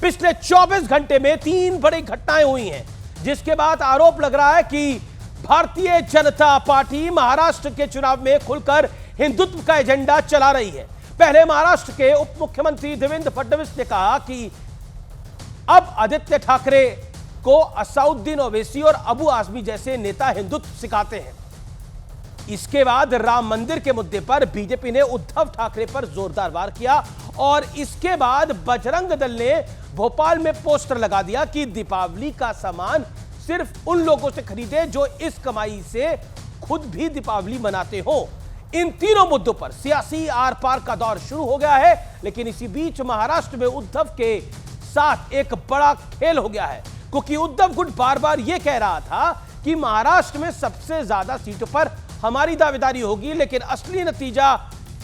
पिछले 24 घंटे में 3 बड़ी घटनाएं हुई हैं, जिसके बाद आरोप लग रहा है कि भारतीय जनता पार्टी महाराष्ट्र के चुनाव में खुलकर हिंदुत्व का एजेंडा चला रही है। पहले महाराष्ट्र के उप मुख्यमंत्री देवेंद्र फडणवीस ने कहा कि अब आदित्य ठाकरे को असदुद्दीन ओवैसी और अबू आजमी जैसे नेता हिंदुत्व सिखाते हैं। इसके बाद राम मंदिर के मुद्दे पर बीजेपी ने उद्धव ठाकरे पर जोरदार वार किया और इसके बाद बजरंग दल ने भोपाल में पोस्टर लगा दिया कि दीपावली का सामान सिर्फ उन लोगों से खरीदे जो इस कमाई से खुद भी दीपावली मनाते हो। इन तीनों मुद्दों पर सियासी आर पार का दौर शुरू हो गया है, लेकिन इसी बीच महाराष्ट्र में उद्धव के साथ एक बड़ा खेल हो गया है, क्योंकि उद्धव गुट बार बार यह कह रहा था कि महाराष्ट्र में सबसे ज्यादा सीटों पर हमारी दावेदारी होगी, लेकिन असली नतीजा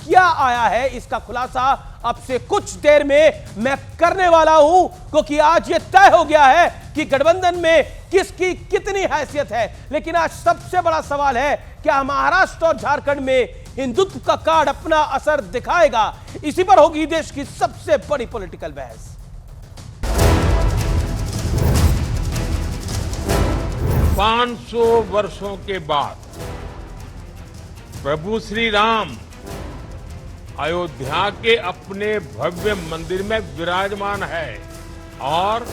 क्या आया है इसका खुलासा अब से कुछ देर में मैं करने वाला हूं, क्योंकि आज यह तय हो गया है कि गठबंधन में किसकी कितनी हैसियत है। लेकिन आज सबसे बड़ा सवाल है, क्या महाराष्ट्र और झारखंड में हिंदुत्व का कार्ड अपना असर दिखाएगा? इसी पर होगी देश की सबसे बड़ी पॉलिटिकल बहस। पांच 500 वर्षों के बाद प्रभु श्री राम अयोध्या के अपने भव्य मंदिर में विराजमान है और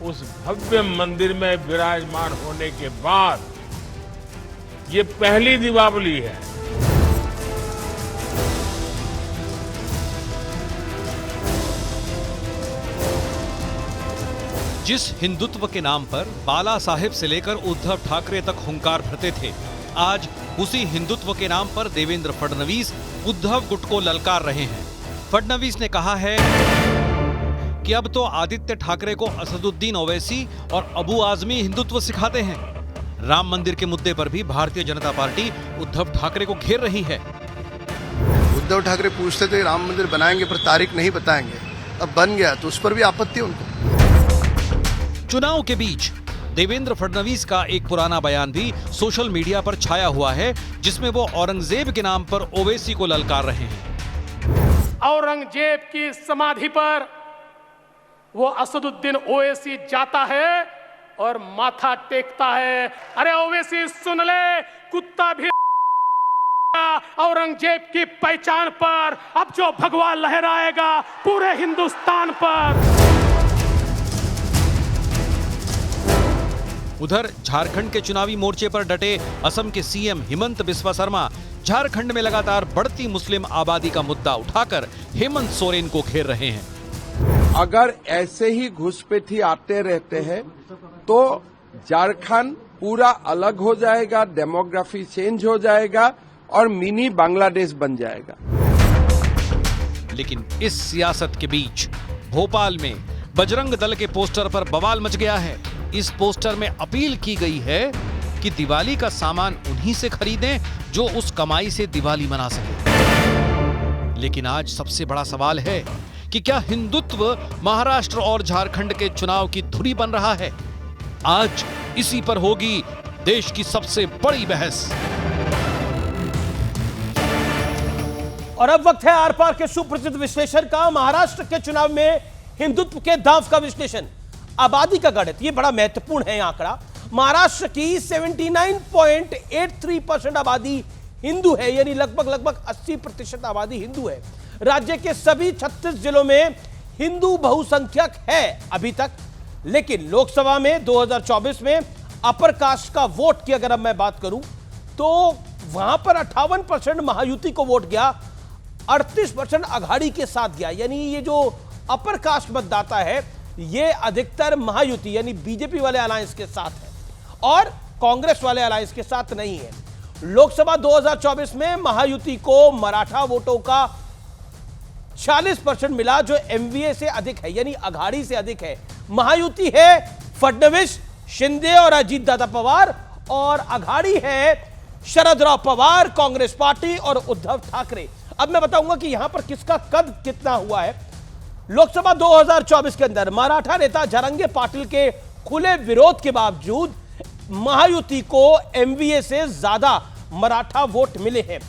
उस भव्य मंदिर में विराजमान होने के बाद ये पहली दीपावली है। जिस हिंदुत्व के नाम पर बाला साहेब से लेकर उद्धव ठाकरे तक हुंकार भरते थे, आज उसी हिंदुत्व के नाम पर देवेंद्र फडणवीस उद्धव गुट को ललकार रहे हैं। फडणवीस ने कहा है कि अब तो आदित्य ठाकरे को असदुद्दीन ओवैसी और अबू आजमी हिंदुत्व सिखाते हैं। राम मंदिर के मुद्दे पर भी भारतीय जनता पार्टी उद्धव ठाकरे को घेर रही है। उद्धव ठाकरे पूछते थे राम मंदिर बनाएंगे पर तारीख नहीं बताएंगे, अब बन गया तो उस पर भी आपत्ति उनको। चुनाव के बीच देवेंद्र फडणवीस का एक पुराना बयान भी सोशल मीडिया पर छाया हुआ है, जिसमें वो औरंगजेब के नाम पर ओवैसी को ललकार रहे हैं। औरंगजेब की समाधि पर वो असदुद्दीन ओवैसी जाता है और माथा टेकता है। अरे ओवैसी सुन ले, कुत्ता भी औरंगजेब की पहचान पर अब जो भगवा लहराएगा पूरे हिंदुस्तान पर। उधर झारखंड के चुनावी मोर्चे पर डटे असम के सीएम हिमंत बिस्वा शर्मा झारखंड में लगातार बढ़ती मुस्लिम आबादी का मुद्दा उठाकर हेमंत सोरेन को घेर रहे हैं। अगर ऐसे ही घुसपैठी आते रहते हैं तो झारखंड पूरा अलग हो जाएगा, डेमोग्राफी चेंज हो जाएगा और मिनी बांग्लादेश बन जाएगा। लेकिन इस सियासत के बीच भोपाल में बजरंग दल के पोस्टर पर बवाल मच गया है। इस पोस्टर में अपील की गई है कि दिवाली का सामान उन्हीं से खरीदें जो उस कमाई से दिवाली मना सके। लेकिन आज सबसे बड़ा सवाल है कि क्या हिंदुत्व महाराष्ट्र और झारखंड के चुनाव की धुरी बन रहा है? आज इसी पर होगी देश की सबसे बड़ी बहस। और अब वक्त है आर पार के सुप्रसिद्ध विश्लेषण का। महाराष्ट्र के चुनाव में हिंदुत्व के दांव का विश्लेषण। आबादी का गणित, यह बड़ा महत्वपूर्ण है आंकड़ा। महाराष्ट्र की 79.83% आबादी हिंदू है, यानी लगभग 80% आबादी हिंदू है। राज्य के सभी 36 जिलों में हिंदू बहुसंख्यक है अभी तक, लेकिन लोकसभा में 2024 में अपर कास्ट का वोट की अगर अब मैं बात करूं तो वहां पर 58% महायुति को वोट गया, 38% अघाड़ी के साथ गया। यानी ये जो अपर कास्ट मतदाता है ये अधिकतर महायुति यानी बीजेपी वाले अलायंस के साथ है और कांग्रेस वाले अलायंस के साथ नहीं है। लोकसभा 2024 में महायुति को मराठा वोटों का 40% मिला, जो एमवीए से अधिक है, यानी अघाड़ी से अधिक है। महायुति है फडणवीस, शिंदे और अजीत दादा पवार, और अघाड़ी है शरदराव पवार, कांग्रेस पार्टी और उद्धव ठाकरे। अब मैं बताऊंगा कि यहां पर किसका कद कितना हुआ है। लोकसभा 2024 के अंदर मराठा नेता जरंगे पाटिल के खुले विरोध के बावजूद महायुति को एमवीए से ज्यादा मराठा वोट मिले हैं।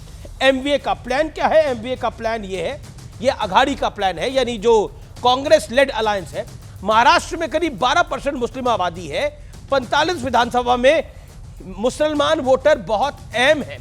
एमवीए का प्लान क्या है? एमवीए का प्लान यह है, यह अघाड़ी का प्लान है, यानी जो कांग्रेस लेड अलायंस है। महाराष्ट्र में करीब 12% मुस्लिम आबादी है। 45 विधानसभा में मुसलमान वोटर बहुत अहम है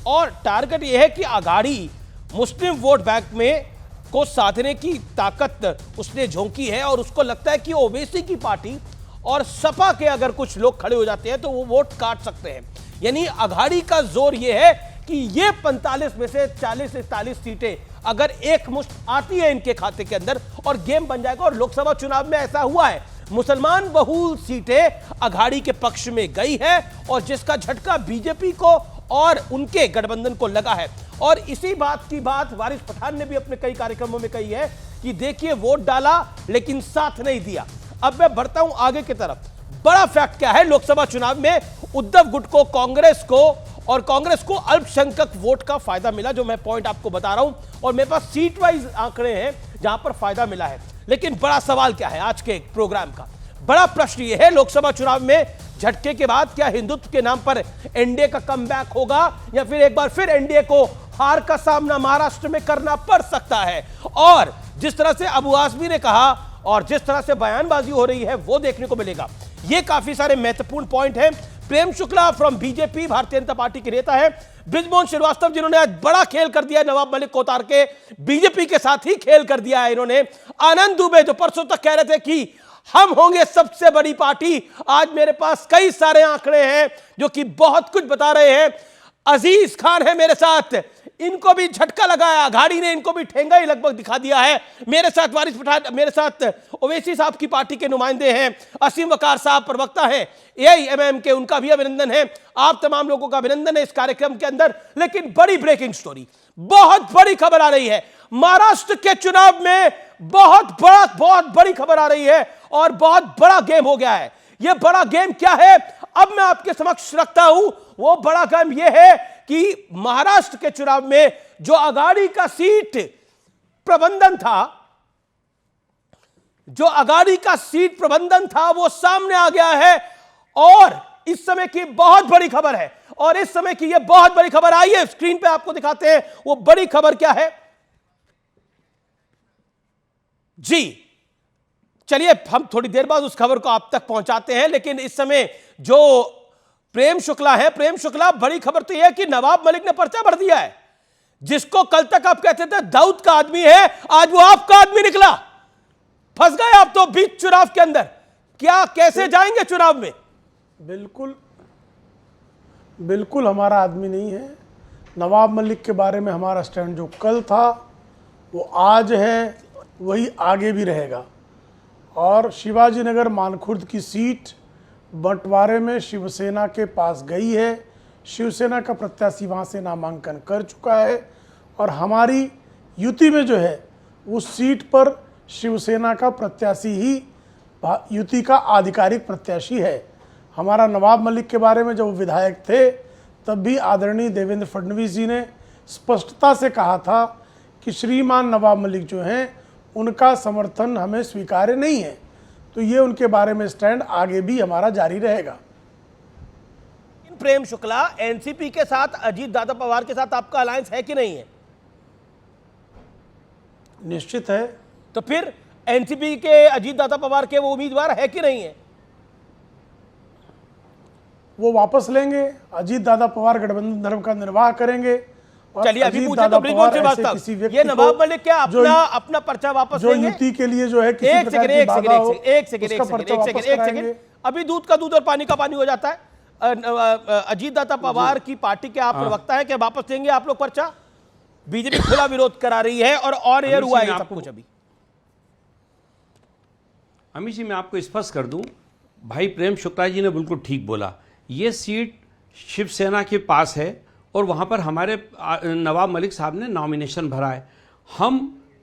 और टारगेट यह है कि आघाड़ी मुस्लिम वोट बैंक में को साधने की ताकत उसने झोंकी है और उसको लगता है कि ओवैसी की पार्टी और सपा के अगर कुछ लोग खड़े हो जाते हैं तो वो वोट काट सकते हैं। यानी आघाड़ी का जोर यह है कि ये 45 में से 40 से 41 सीटें अगर एक मुश्त आती है इनके खाते के अंदर और गेम बन जाएगा। और लोकसभा चुनाव में ऐसा हुआ है, मुसलमान बहुल सीटें आघाड़ी के पक्ष में गई है और जिसका झटका बीजेपी को और उनके गठबंधन को लगा है। और इसी बात की बात वारिस पठान ने भी अपने कई कार्यक्रमों में कही है कि देखिए वोट डाला लेकिन साथ नहीं दिया। अब मैं बढ़ता हूं आगे की तरफ। बड़ा फैक्ट क्या है, लोकसभा चुनाव में उद्धव गुट को कांग्रेस को अल्पसंख्यक वोट का फायदा मिला, जो मैं पॉइंट आपको बता रहा हूं। और मेरे पास सीट वाइज आंकड़े हैं जहां पर फायदा मिला है। लेकिन बड़ा सवाल क्या है आज के प्रोग्राम का, बड़ा प्रश्न यह है, लोकसभा चुनाव में झटके के बाद क्या हिंदुत्व के नाम पर एनडीए का कमबैक होगा या फिर एक बार फिर एनडीए को हार का सामना महाराष्ट्र में करना पड़ सकता है। और जिस तरह से अबू आजमी ने कहा और जिस तरह से बयानबाजी हो रही है वो देखने को मिलेगा। ये काफी सारे महत्वपूर्ण पॉइंट हैं। Prem Shukla from BJP, Bharatiya Janata party के नेता है। बृजमोहन श्रीवास्तव जिन्होंने आज बड़ा खेल कर दिया, नवाब मलिक को उतार के बीजेपी के साथ ही खेल कर दिया है इन्होंने। आनंद दुबे जो परसों तक कह रहे थे कि हम होंगे सबसे बड़ी पार्टी, आज मेरे पास कई सारे आंकड़े हैं जो कि बहुत कुछ बता रहे हैं। अजीज खान है मेरे साथ, इनको भी झटका लगाया, आघाड़ी ने इनको भी ठेंगा ही लगभग दिखा दिया है। मेरे साथ वारिस पठान, मेरे साथ ओवैसी साहब की पार्टी के नुमाइंदे हैं, असीम वकार साहब प्रवक्ता हैं एआईएमआईएम के, उनका भी अभिनंदन है। आप तमाम लोगों का अभिनंदन है इस कार्यक्रम के अंदर। लेकिन बड़ी ब्रेकिंग स्टोरी, बहुत बड़ी खबर आ रही है, महाराष्ट्र के चुनाव में बहुत बड़ी खबर आ रही है और बहुत बड़ा गेम हो गया है। यह बड़ा गेम क्या है अब मैं आपके समक्ष रखता हूं। वो बड़ा गेम यह है कि महाराष्ट्र के चुनाव में जो आघाड़ी का सीट प्रबंधन था, वो सामने आ गया है। और इस समय की बहुत बड़ी खबर है और इस समय की यह बहुत बड़ी खबर आई है, स्क्रीन पे आपको दिखाते हैं वो बड़ी खबर क्या है जी। चलिए हम थोड़ी देर बाद उस खबर को आप तक पहुंचाते हैं। लेकिन इस समय जो प्रेम शुक्ला है, प्रेम शुक्ला, बड़ी खबर तो यह है कि नवाब मलिक ने पर्चा भर दिया है। जिसको कल तक आप कहते थे दाऊद का आदमी है, आज वो आपका आदमी निकला। फंस गए आप तो बीच चुनाव के अंदर। क्या कैसे जाएंगे चुनाव में? बिल्कुल हमारा आदमी नहीं है। नवाब मलिक के बारे में हमारा स्टैंड जो कल था वो आज है, वही आगे भी रहेगा। और शिवाजी नगर मानखुर्द की सीट बंटवारे में शिवसेना के पास गई है। शिवसेना का प्रत्याशी वहाँ से नामांकन कर चुका है और हमारी युति में जो है उस सीट पर शिवसेना का प्रत्याशी ही युति का आधिकारिक प्रत्याशी है। हमारा नवाब मलिक के बारे में जब वो विधायक थे तब भी आदरणीय देवेंद्र फडणवीस जी ने स्पष्टता से कहा था कि श्रीमान नवाब मलिक जो हैं उनका समर्थन हमें स्वीकार्य नहीं है। तो ये उनके बारे में स्टैंड आगे भी हमारा जारी रहेगा। प्रेम शुक्ला, एनसीपी के साथ अजीत दादा पवार के साथ आपका अलायंस है कि नहीं है? निश्चित है। तो फिर एनसीपी के अजीत दादा पवार के वो उम्मीदवार है कि नहीं है? वो वापस लेंगे। अजीत दादा पवार गठबंधन धर्म का निर्वाह करेंगे। चलिए अभी पूछे तो बृजमोहन श्रीवास्तव, ये नवाब मलिक क्या अपना पर्चा वापस लेंगे? जो युति के लिए जो है किसी एक प्रकार की बाधा हो, सेकंड, एक सेकंड। अभी दूध का दूध और पानी का पानी हो जाता है। अजीत दादा पवार की पार्टी के आप प्रवक्ता है, क्या वापस लेंगे आप लोग पर्चा? बीजेपी खुला विरोध करा रही है और ऑन एयर हुआ है सब कुछ। अभी अमित जी मैं आपको स्पष्ट कर दूं, भाई प्रेम शुक्ला जी ने बिल्कुल ठीक बोला। ये सीट शिवसेना के पास है और वहाँ पर हमारे नवाब मलिक साहब ने नॉमिनेशन भरा है। हम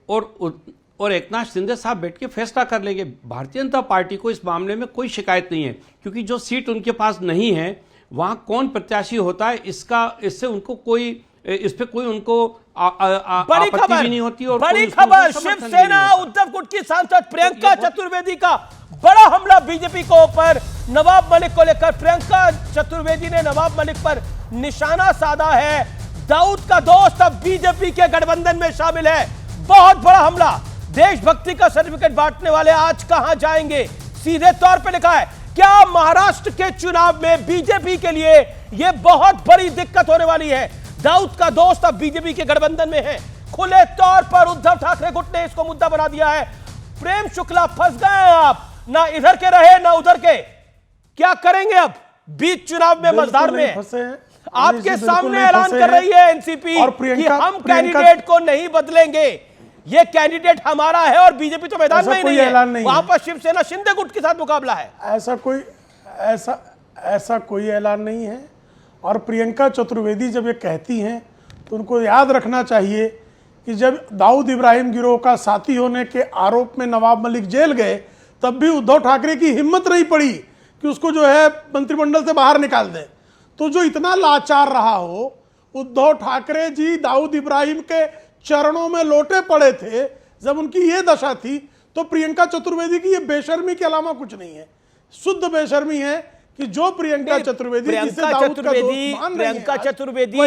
और एकनाथ शिंदे साहब बैठ के फैसला कर लेंगे। भारतीय जनता पार्टी को इस मामले में कोई शिकायत नहीं है, क्योंकि जो सीट उनके पास नहीं है वहाँ कौन प्रत्याशी होता है इससे उनको कोई, इस पे कोई उनको बड़ी खबर नहीं होती। और बड़ी खबर, शिवसेना उद्धव गुट की सांसद प्रियंका चतुर्वेदी का बड़ा हमला बीजेपी को ऊपर नवाब मलिक को लेकर। प्रियंका चतुर्वेदी ने नवाब मलिक पर निशाना साधा है। दाऊद का दोस्त अब बीजेपी के गठबंधन में शामिल है। बहुत बड़ा हमला देशभक्ति का सर्टिफिकेट बांटने वाले आज कहां जाएंगे? सीधे तौर पे लिखा है, क्या महाराष्ट्र के चुनाव में बीजेपी के लिए यह बहुत बड़ी दिक्कत होने वाली है? दाऊद का दोस्त अब बीजेपी के गठबंधन में है। खुले तौर पर उद्धव ठाकरे गुट ने इसको मुद्दा बना दिया है। प्रेम शुक्ला फंस गए हैं आप, ना इधर के रहे ना उधर के। क्या करेंगे अब? बीच चुनाव में मजदार में आपके सामने ऐलान कर रही है एनसीपी कि हम कैंडिडेट को नहीं बदलेंगे, ये कैंडिडेट हमारा है और बीजेपी तो मैदान में ही नहीं है। वहां पर शिवसेना शिंदे गुट के साथ मुकाबला है। ऐसा कोई ऐलान नहीं है। और प्रियंका चतुर्वेदी जब ये कहती हैं तो उनको याद रखना चाहिए कि जब दाऊद इब्राहिम गिरोह का साथी होने के आरोप में नवाब मलिक जेल गए, तब भी उद्धव ठाकरे की हिम्मत नहीं पड़ी कि उसको जो है मंत्रिमंडल से बाहर निकाल दें। तो जो इतना लाचार रहा हो, उद्धव ठाकरे जी दाऊद इब्राहिम के चरणों में लोटे पड़े थे जब उनकी ये दशा थी, तो प्रियंका चतुर्वेदी की ये बेशर्मी के अलावा कुछ नहीं है। शुद्ध बेशर्मी है कि जो प्रियंका चतुर्वेदी प्रियंका चतुर्वेदी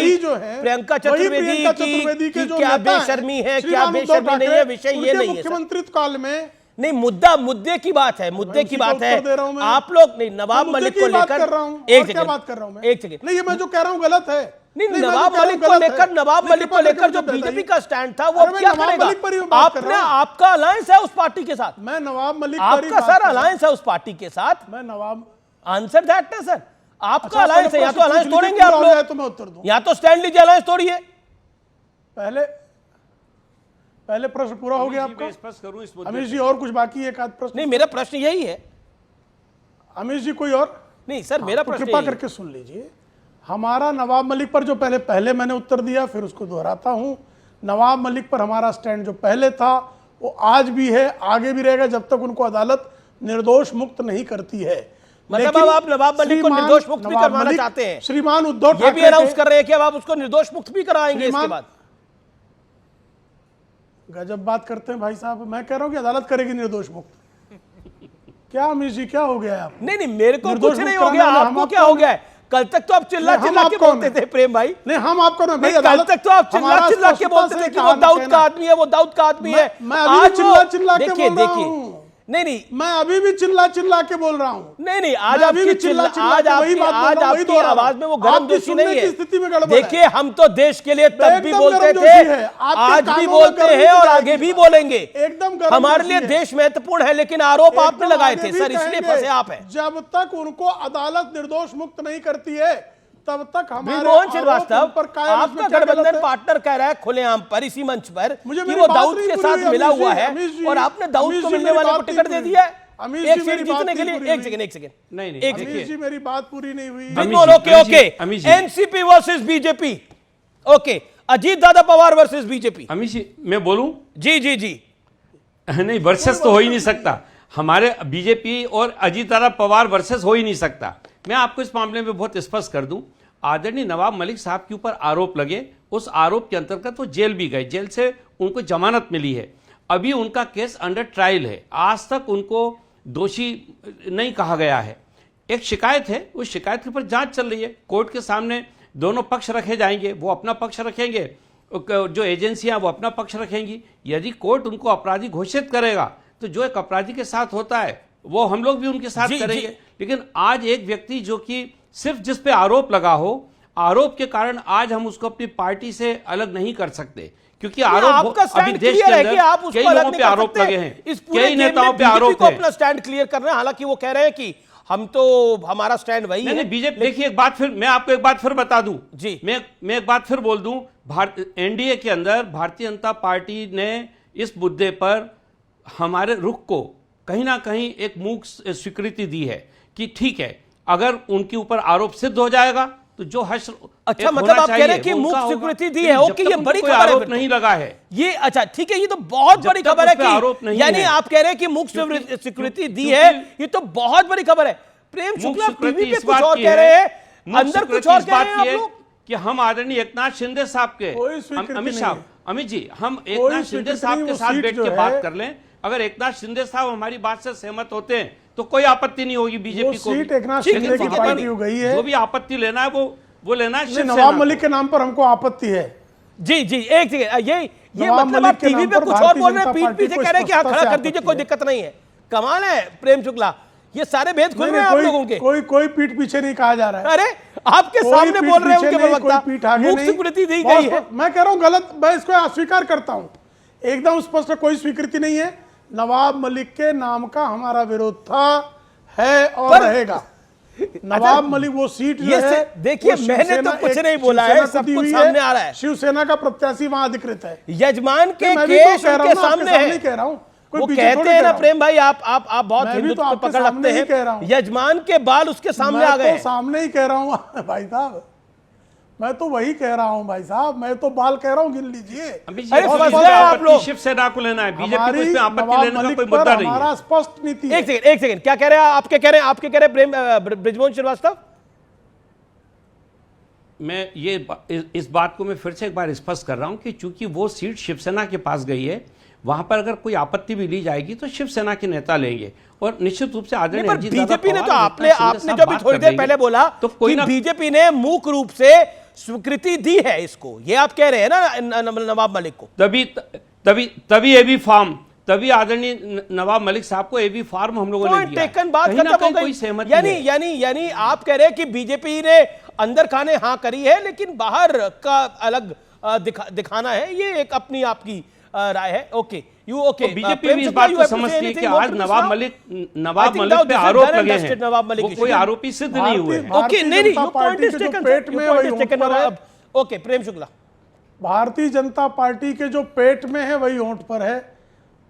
के जो क्या बेशर्मी है, क्या बेशर्मी नहीं है, विषय ये नहीं है। मुख्यमंत्रित्व काल में नहीं, मुद्दे की बात है, मुद्दे की बात है। आप लोग नहीं, नवाब मलिक को लेकर एक सेकंड नहीं, ये मैं जो कह रहा हूं गलत है। नहीं, नवाब मलिक को लेकर जो बीजेपी का स्टैंड था वो क्या करेगा? आपने, आपका अलायंस है उस पार्टी के साथ। मैं नवाब मलिक, आपका सर अलायंस है उस पार्टी के साथ। मैं नवाब आंसर दैट ना सर, आपका अलायंस है। या तो अलायंस तोड़ेंगे आप लोग, तो मैं उत्तर दूं। या तो स्टैंड लीजिए, अलायंस तोड़िए। पहले प्रश्न पूरा हो गया आपका? स्पष्ट करूं इस अमीश जी और कुछ बाकी है? एक आध प्रश्न। नहीं, मेरा प्रश्न यही है। अमीश जी कोई और? नहीं सर, मेरा प्रश्न कृपा करके सुन लीजिए। हमारा नवाब मलिक पर जो पहले मैंने उत्तर दिया, फिर उसको दोहराता हूं। नवाब मलिक पर हमारा स्टैंड जो पहले था वो आज भी है, आगे भी रहेगा, जब तक उनको अदालत निर्दोष मुक्त नहीं करती है। मतलब अब आप नवाब मलिक को निर्दोष मुक्त भी करवाना चाहते हैं? श्रीमान उद्धव ठाकरे ये भी अनाउंस कर रहे हैं कि अब आप उसको निर्दोष मुक्त भी कराएंगे इसके बाद। गजब बात करते हैं भाई साहब। मैं कह रहा हूं कि अदालत करेगी निर्दोष मुक्त। क्या अमीश जी क्या हो गया आप? नहीं, मेरे को कुछ नहीं हो गया, आपको क्या हो गया है? कल तक तो आप चिल्ला के बोलते थे प्रेम भाई। नहीं, हम आपको नहीं, कल तक तो आप चिल्ला के बोलते थे कि वो दाऊद का आदमी है, वो दाऊद का आदमी है। आज चिल्ला के बोल रहा हूं। नहीं, मैं अभी भी चिल्ला के बोल रहा हूं। नहीं, आज आपकी आपकी आवाज में वो गर्म जोशी नहीं है। देखिए, हम तो देश के लिए तब भी बोलते थे, आज भी बोलते हैं और आगे भी बोलेंगे। एकदम हमारे लिए देश महत्वपूर्ण है, लेकिन आरोप आपने लगाए थे सर, इसलिए फंसे आप हैं। जब तक उनको अदालत निर्दोष मुक्त नहीं करती है, तब तक हमारे मोहन श्रीवास्तव, आपका गठबंधन पार्टनर कह रहा है खुलेआम पर, इसी मंच पर, कि वो दाऊद के साथ मिला हुआ है और आपने दाऊद को मिलने वाले को टिकट दे दिया है एक सीट जीतने के लिए। एक सेकंड नहीं, अमीश जी मेरी बात पूरी नहीं हुई। Okay, NCP versus BJP. Okay, Ajit Dada Pawar versus BJP. Amish जी मैं बोलूं? जी नहीं, वर्सेस तो हो ही नहीं सकता। हमारे बीजेपी और अजीत दादा पवार वर्सेस हो ही नहीं सकता। मैं आपको इस मामले में बहुत स्पष्ट कर दूं, आदरणीय नवाब मलिक साहब के ऊपर आरोप लगे, उस आरोप के अंतर्गत वो जेल भी गए, जेल से उनको जमानत मिली है, अभी उनका केस अंडर ट्रायल है, आज तक उनको दोषी नहीं कहा गया है। एक शिकायत है, उस शिकायत के ऊपर जांच चल रही है, कोर्ट के सामने दोनों पक्ष रखे जाएंगे, वो अपना पक्ष रखेंगे, जो एजेंसियां वो अपना पक्ष रखेंगी। यदि कोर्ट उनको अपराधी घोषित करेगा तो जो एक अपराधी के साथ होता है वो हम लोग भी उनके साथ करेंगे। लेकिन आज एक व्यक्ति जो कि सिर्फ जिस पे आरोप लगा हो, आरोप के कारण आज हम उसको अपनी पार्टी से अलग नहीं कर सकते, क्योंकि आरोप अभी देश के अंदर कई लोगों पे आरोप लगे हैं, कई नेताओं पे आरोप है। अपना स्टैंड क्लियर कर रहे हैं, हालांकि वो कह रहे हैं कि हम तो, हमारा स्टैंड वही है। बीजेपी, देखिए एक बात फिर मैं आपको एक बात फिर बता दूं जी, मैं एक बात फिर बोल दूं, एनडीए के अंदर भारतीय जनता पार्टी ने इस मुद्दे पर हमारे रुख को कहीं ना कहीं एक मूक स्वीकृति दी है कि ठीक है, अगर उनके ऊपर आरोप सिद्ध हो जाएगा तो जो हश्र, अच्छा मतलब आप कह रहे हैं कि मूक स्वीकृति दी है। ओके, ये बड़ी खबर है। आरोप नहीं लगा है ये, अच्छा ठीक है, ये तो बहुत बड़ी खबर है कि, यानी आप कह रहे हैं कि मूक स्वीकृति दी है, ये तो बहुत बड़ी खबर है। प्रेम शुक्ला टीवी पे कुछ और कह रहे हैं, अंदर कुछ और कह रहे हैं आप लोग कि हम आदरणीय एकनाथ शिंदे साहब के, अमित जी, हम एकनाथ शिंदे साहब के साथ बैठ के बात कर लें, अगर एकनाथ शिंदे साहब हमारी बात से सहमत होते हैं तो कोई आपत्ति नहीं होगी बीजेपी को। सीट एकनाथ शिंदे की पार्टी हो गई है, जो भी आपत्ति लेना है वो लेना है। नवाब मलिक के नाम पर हमको आपत्ति है। जी एक सेकंड, ये नवाब मतलब मलिक आप के टीवी नाम पे पर कुछ और भारतीय बोल रहे हैं, जनता पीठ पार्टी पीछे को कह रहे हैं कि हाँ स्पष्टता खड़ा से कर दीजिए, आपत्ति कोई है। दिक्कत नहीं है। कमाल है प्रेम शुक्ला, ये सारे भेद खुल रहे हैं आप लोगों के। कोई पीठ पीछे नहीं कहा जा रहा है। अरे आपके कोई सामने पीठ बोल रहे हैं पीछे उनके नहीं, प्रवक्ता, कोई पीठ आगे मूक नहीं। स्वीकृति दी बहुत गई है। मैं कह रहा हूं गलत, मैं इसको अस्वीकार करता हूं, एकदम स्पष्ट, कोई स्वीकृति नहीं है। नवाब मलिक के नाम का हमारा विरोध था, है और रहेगा। नवाब मलिक वो सीट जो है, देखिए वो मैंने तो शिवसेना- कुछ एक नहीं बोला है, शिवसेना को सब दी कुछ हुई सामने आ रहा है। शिवसेना का प्रत्याशी वहां अधिकृत है। यजमान के मैं भी तो केस कह रहा उनके हूं ना, आपके सामने सामने है। ही कह रहा हूं, कोई वो पीछे कहते थोड़ी हैं कह ना रहा हूं। प्रेम भाई, आप बहुत मैं भी तो हिंदुत्व पे आपके पकड़ सामने रखते ही कह रहा हैं, हूं। यजमान के बाल उसके सामने आ मैं गए तो सामने ही कह रहा हूँ भाई साहब, मैं तो वही कह रहा हूँ भाई साहब, मैं तो बाल कह रहा हूँ, गिन लीजिए। अभी अरे ये फंस कोई गए आप आपत्ति लोग। शिवसेना को लेना है, बीजेपी को हमारी इसमें आपत्ति नवाब लेने का मलिक कोई पर मुद्दा नहीं है। हमारा स्पष्ट नीति है। एक सेकंड, क्या कह रहे हैं आपके कह रहे हैं प्रेम बृजमोहन श्रीवास्तव? मैं ये इस बात को मैं फिर से एक बार स्पष्ट कर रहा हूं कि चूंकि वो सीट शिवसेना के पास गई है, वहां पर अगर कोई आपत्ति भी ली जाएगी तो शिवसेना के नेता लेंगे और निश्चित रूप से आदरणीय पर अजीत दादा बीजेपी ने तो पवार आपने इतना आपने साफ जो भी बात थोड़ी कर देर देंगे, पहले बोला तो कोई कि ना बीजेपी ने मूक रूप से स्वीकृति दी है इसको, ये आप कह रहे हैं ना नवाब मलिक को। तभी एबी फार्म, तभी आदरणीय नवाब मलिक साहब को एबी फार्म हम लोगों ने पॉइंट दिया। टेकन, बात कहीं ना खत्म हो कहीं गई। कोई सहमति है। यानी आप कह रहे हैं कि बीजेपी ने अंदर खाने हाँ करी है, लेकिन बाहर का अलग दिखाना है, ये एक अपनी आपकी राय है। ओके, ओके, बीजेपी भी इस बात को समझती है कि आज नवाब मलिक पे आरोप लगे हैं, वो कोई आरोपी सिद्ध नहीं हुए हैं। ओके, नहीं, जनता पार्टी के जो पेट में वही होंठ पर है। ओके प्रेम शुक्ला, भारतीय जनता पार्टी के जो पेट में है वही होंठ पर है।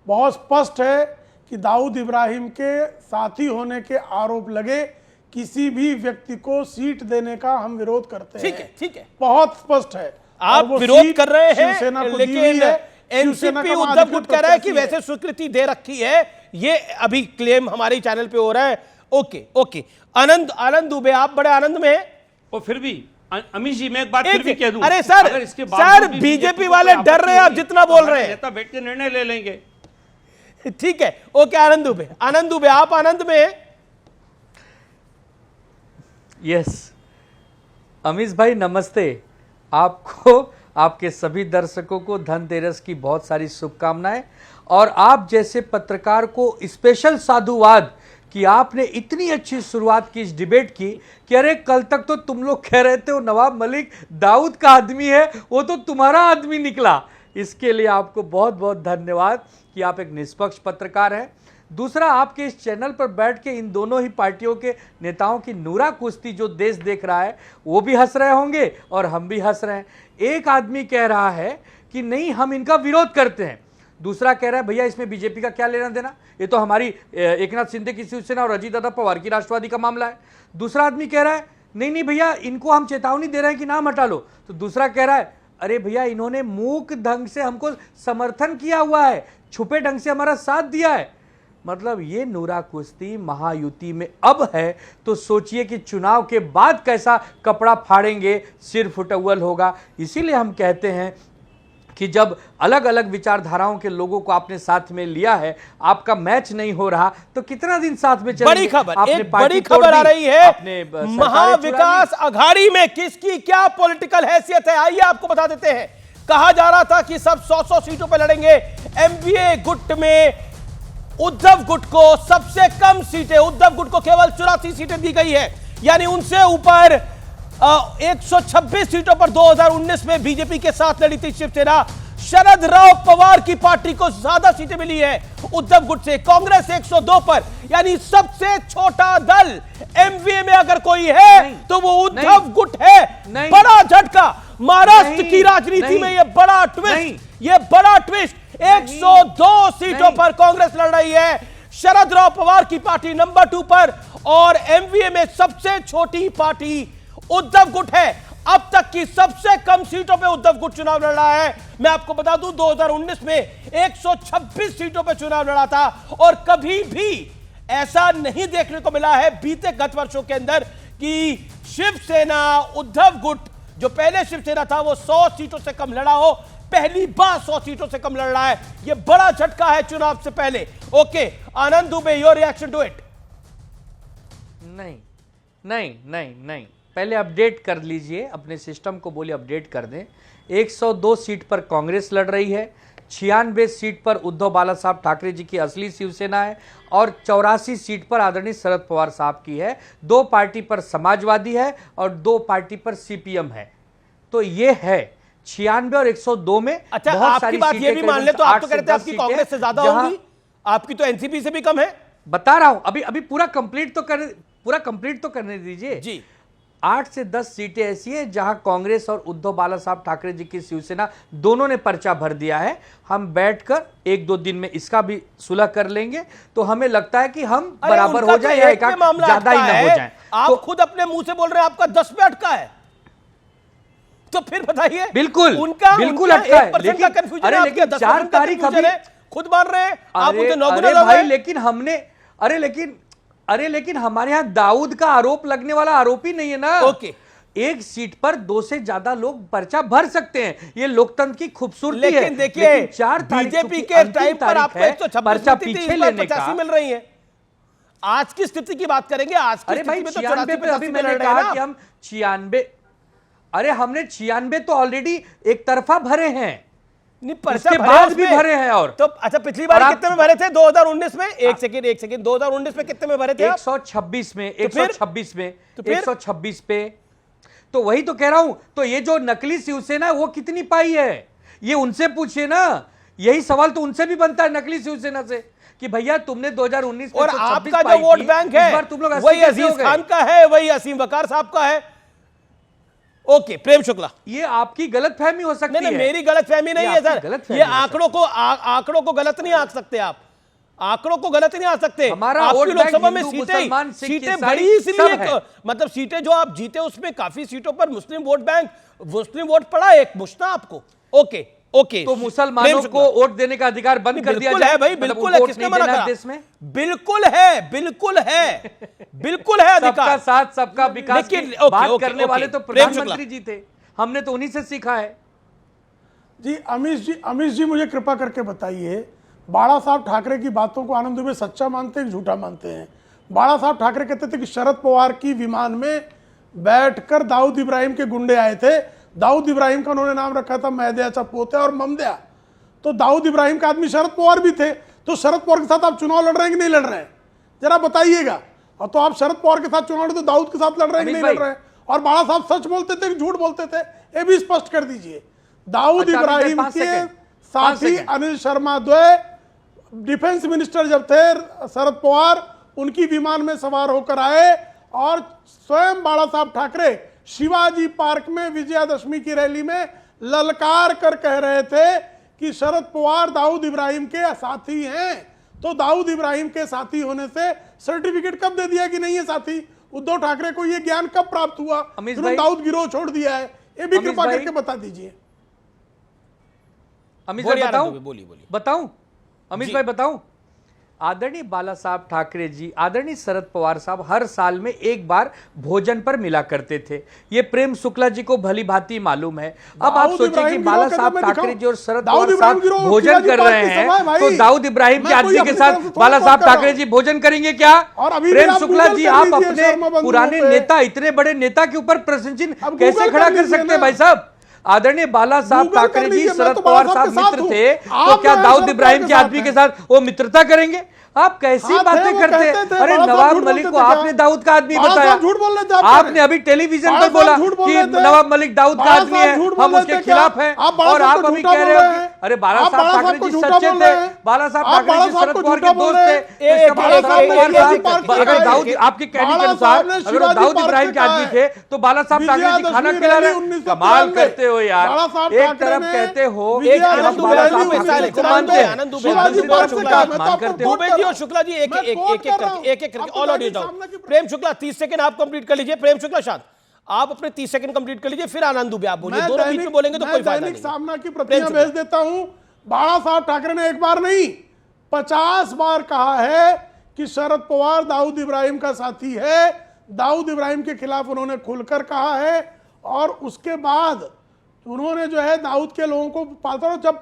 बहुत स्पष्ट है कि दाऊद इब्राहिम के साथी होने के आरोप लगे, किसी भी व्यक्ति को सीट देने का हम विरोध करते हैं। ठीक है, बहुत स्पष्ट है। आप और वो विरोध सीट कर रहे शिवसेना हैं, को दी हुई लेकिन है। शिवसेना एनसीपी का उद्धव गुट कह रहा है कि प्रत्याशी वैसे स्वीकृति दे रखी है, ये अभी क्लेम हमारे चैनल पे हो रहा है। ओके, आनंद दुबे, आप बड़े आनंद में हैं। और फिर भी अमित जी, मैं एक बात फिर भी कह दूं, अरे सर, अगर इसके बावजूद भी बीजेपी वाले डर रहे हैं आप जितना बोल रहे हैं। नेता बैठ के निर्णय ले लेंगे। ठीक है, ओके, आनंद दुबे आप आनंद में हैं। यस, अमीश भाई नमस्ते। आपको, आपके सभी दर्शकों को धनतेरस की बहुत सारी शुभकामनाएं, और आप जैसे पत्रकार को स्पेशल साधुवाद कि आपने इतनी अच्छी शुरुआत की इस डिबेट की कि अरे कल तक तो तुम लोग कह रहे थे वो नवाब मलिक दाऊद का आदमी है, वो तो तुम्हारा आदमी निकला। इसके लिए आपको बहुत बहुत धन्यवाद कि आप एक निष्पक्ष पत्रकार हैं। दूसरा, आपके इस चैनल पर बैठ के इन दोनों ही पार्टियों के नेताओं की नूरा कुश्ती जो देश देख रहा है वो भी हंस रहे होंगे और हम भी हंस रहे हैं। एक आदमी कह रहा है कि नहीं हम इनका विरोध करते हैं, दूसरा कह रहा है भैया इसमें बीजेपी का क्या लेना देना, ये तो हमारी एकनाथ शिंदे की शिवसेना और अजीत दादा पवार की राष्ट्रवादी का मामला है। दूसरा आदमी कह रहा है नहीं भैया इनको हम चेतावनी दे रहे हैं कि नाम हटा लो, तो दूसरा कह रहा है अरे भैया इन्होंने मूक ढंग से हमको समर्थन किया हुआ है, छुपे ढंग से हमारा साथ दिया है। मतलब ये नूरा कुश्ती महायुति में अब है, तो सोचिए कि चुनाव के बाद कैसा कपड़ा फाड़ेंगे, सिर फुटअव्वल होगा। इसीलिए हम कहते हैं कि जब अलग अलग विचारधाराओं के लोगों को आपने साथ में लिया है, आपका मैच नहीं हो रहा तो कितना दिन साथ में चलेंगे। बड़ी खबर, आपने एक पार्टी बड़ी तोड़ खबर आ दी, रही है, आपने महाविकास अघाड़ी में किसकी क्या पॉलिटिकल हैसियत है, आइए आपको बता देते हैं। कहा जा रहा था कि सब 100 सीटों पर लड़ेंगे, एमवीए गुट में उद्धव गुट को सबसे कम सीटें, उद्धव गुट को केवल 84 सीटें दी गई है, यानी उनसे ऊपर 126 सीटों पर 2019 में बीजेपी के साथ लड़ी थी शिवसेना। शरद राव पवार की पार्टी को ज्यादा सीटें मिली है उद्धव गुट से, कांग्रेस 102 पर, यानी सबसे छोटा दल एमवीए में अगर कोई है तो वो उद्धव गुट है। बड़ा झटका महाराष्ट्र की राजनीति में, ये बड़ा ट्विस्ट, ये बड़ा ट्विस्ट। 102 सीटों पर कांग्रेस लड़ रही है, शरद राव पवार की पार्टी नंबर 2 पर, और एमवीए में सबसे छोटी पार्टी उद्धव गुट है। अब तक की सबसे कम सीटों पे उद्धव गुट चुनाव लड़ रहा है। मैं आपको बता दूं 2019 में 126 सीटों पे चुनाव लड़ा था, और कभी भी ऐसा नहीं देखने को मिला है बीते गत वर्षों के अंदर कि शिवसेना उद्धव गुट, जो पहले शिवसेना था, वो 100 सीटों से कम लड़ा हो। पहली बार 100 सीटों से कम लड़ रहा है, यह बड़ा झटका है चुनाव से पहले। Okay, Anand Dubey, your reaction to it. नहीं, पहले अपडेट कर लीजिए, अपने सिस्टम को बोलिए अपडेट कर दें। 102 सीट पर कांग्रेस लड़ रही है, 96 सीट पर उद्धव बाला साहब ठाकरे जी की असली शिवसेना है और 84 सीट पर आदरणीय शरद पवार साहब की है। 2 पार्टी पर समाजवादी है और 2 पार्टी पर सीपीएम है। तो ये है 96 और 102 में अच्छा, बहुत आपकी सारी बात ये भी मान ले तो आप तो कहते हैं आपकी कांग्रेस से ज्यादा होगी, आपकी तो एनसीपी से भी कम है। बता रहा हूं, अभी पूरा कंप्लीट तो करने दीजिए जी। 8 से 10 सीटें ऐसी हैं जहां कांग्रेस और उद्धव बाला साहब ठाकरे जी की शिवसेना दोनों ने पर्चा भर दिया है। हम बैठकर 1-2 दिन में इसका भी सुलह कर लेंगे तो हमें लगता है कि हम बराबर हो जाए या एक ज्यादा ही ना हो जाए। आप तो खुद अपने मुंह से बोल रहे हैं आपका 10 पे अटका है, तो फिर बताइए। बिल्कुल उनका अटका है, लेकिन कंफ्यूजन है, लेकिन 4 तारीख अभी खुद मान रहे हैं आप उनके नौगुना भाई, लेकिन हमने लेकिन हमारे यहां दाऊद का आरोप लगने वाला आरोपी नहीं है ना। ओके, एक सीट पर 2 से ज्यादा लोग पर्चा भर सकते हैं, ये लोकतंत्र की खूबसूरती है। लेकिन देखिए 4 बीजेपी के टाइम पर आपको 126 पर्चा पीछे लेने का मिल रही है। आज की स्थिति की बात करेंगे, आज की अरे भाई स्थिति में तो 96 पे अभी मैंने कहा कि हम 96, अरे हमने 96 तो ऑलरेडी एक तरफा भरे हैं, उसके बाद भी भरे हैं। और तो अच्छा, पिछली बार कितने में भरे थे 2019 में? एक सेकंड 2019 में कितने में भरे थे? 126 में, 126 में, 126 पे। तो वही तो कह रहा हूं, तो ये जो नकली शिवसेना है वो कितनी पाई है, ये उनसे पूछिए ना। यही सवाल तो उनसे भी बनता है नकली शिवसेना से कि भैया तुमने 2019 में और आपका जो वोट बैंक है वही अजीज खान का है, वही असीम वकार साहब का है। ओके, प्रेम शुक्ला, ये आपकी गलतफहमी हो सकती है। मेरी गलतफहमी नहीं है सर, ये आंकड़ों को गलत नहीं आंक सकते आप, आंकड़ों को गलत नहीं आ सकते। हमारा आपकी लोकसभा में सीटें बड़ी, इसलिए मतलब सीटें जो आप जीते उसमें काफी सीटों पर मुस्लिम वोट पड़ा एक मुश्ता आपको। ओके, तो मुसलमानों को वोट देने का अधिकार बंद कर दिया जाए? भाई बिल्कुल है, किसने मना करा? देश में बिल्कुल है, बिल्कुल अधिकार। सबका साथ सबका विकास की बात करने वाले तो प्रधानमंत्री जी थे, हमने तो उन्हीं से सीखा है। जी अमीश जी मुझे कृपा करके बताइए, बाला साहब ठाकरे की बातों को आनंद दुबे सच्चा मानते हैं कि झूठा मानते हैं? बाला साहब ठाकरे कहते थे कि शरद पवार की विमान में बैठकर दाऊद इब्राहिम के गुंडे आए थे। दाऊद इब्राहिम का उन्होंने नाम रखा था मैदयाचा पोते और ममदया। तो दाऊद इब्राहिम का आदमी शरद पवार भी थे। तो शरद पवार के साथ आप चुनाव लड़ रहे हैं कि नहीं लड़ रहे हैं, जरा बताइएगा। और तो आप शरद पवार के साथ चुनाव लड़, तो दाऊद के साथ लड़ रहे हैं कि नहीं लड़ रहे हैं? और बाला साहब सच बोलते थे कि झूठ बोलते थे, ये भी स्पष्ट कर दीजिए। दाऊद इब्राहिम के साथी अनिल शर्मा द्वे डिफेंस मिनिस्टर जब थे, शरद पवार उनकी विमान में सवार होकर आए और स्वयं बाला साहब ठाकरे शिवाजी पार्क में विजयादशमी की रैली में ललकार कर कह रहे थे कि शरद पवार दाऊद इब्राहिम के साथी हैं। तो दाऊद इब्राहिम के साथी होने से सर्टिफिकेट कब दे दिया कि नहीं है साथी? उद्धव ठाकरे को यह ज्ञान कब प्राप्त हुआ? दाऊद गिरोह छोड़ दिया है, ये भी कृपा करके बता दीजिए। अमित भाई बताऊं अमित भाई बताऊं, आदरणीय बाला साहब ठाकरे जी, आदरणीय शरद पवार साहब हर साल में एक बार भोजन पर मिला करते थे। ये प्रेम शुक्ला जी को भली भांति मालूम है। अब आप सोचिए कि बाला साहब ठाकरे जी और शरद पवार साहब भोजन कर रहे हैं, तो दाऊद इब्राहिम के आदमी के साथ बाला साहब ठाकरे जी भोजन करेंगे क्या? प्रेम शुक्ला जी, आप अपने पुराने नेता, इतने बड़े नेता के ऊपर प्रश्न चिन्ह कैसे खड़ा कर सकते हैं भाई साहब? आदरणीय बाला साहब ठाकरे जी शरद पवार साहब मित्र थे, तो क्या दाऊद इब्राहिम के आदमी के साथ वो मित्रता करेंगे? आप कैसी बातें करते हैं? अरे नवाब मलिक को आपने दाऊद का आदमी बताया, आपने अभी टेलीविजन पर बोला कि नवाब मलिक दाऊद का आदमी है, हम उसके खिलाफ हैं, और आप अभी कह रहे हो कि अरे बाला साहब ठाकरे जी सच्चे थे, बाला साहब ठाकरे जी शरद पवार के दोस्त थे। अगर दाऊद आपके कहने के अनुसार अगर दाऊद इब्राहिम के आदमी थे तो बाला साहब ठाकरे जी खाना खिला रहे? कमाल करते हो यार, एक तरफ कहते हो और शुक्ला जी एक all audio down. Prem Shukla 30 second आप कंप्लीट कर लीजिए। प्रेम शुक्ला शायद आप अपने 30 सेकंड कंप्लीट कर लीजिए, फिर आनंद दुबे आप बोलिए। दोनों बीच में बोलेंगे तो कोई फायदा नहीं। सामना की प्रतियां भेज देता हूं। बाला साहब ठाकरे ने एक बार नहीं 50 बार कहा है कि शरद पवार दाऊद इब्राहिम का साथी है। दाऊद इब्राहिम के खिलाफ उन्होंने खुलकर कहा है और उसके बाद उन्होंने जो है दाऊद के लोगों को पालता। जब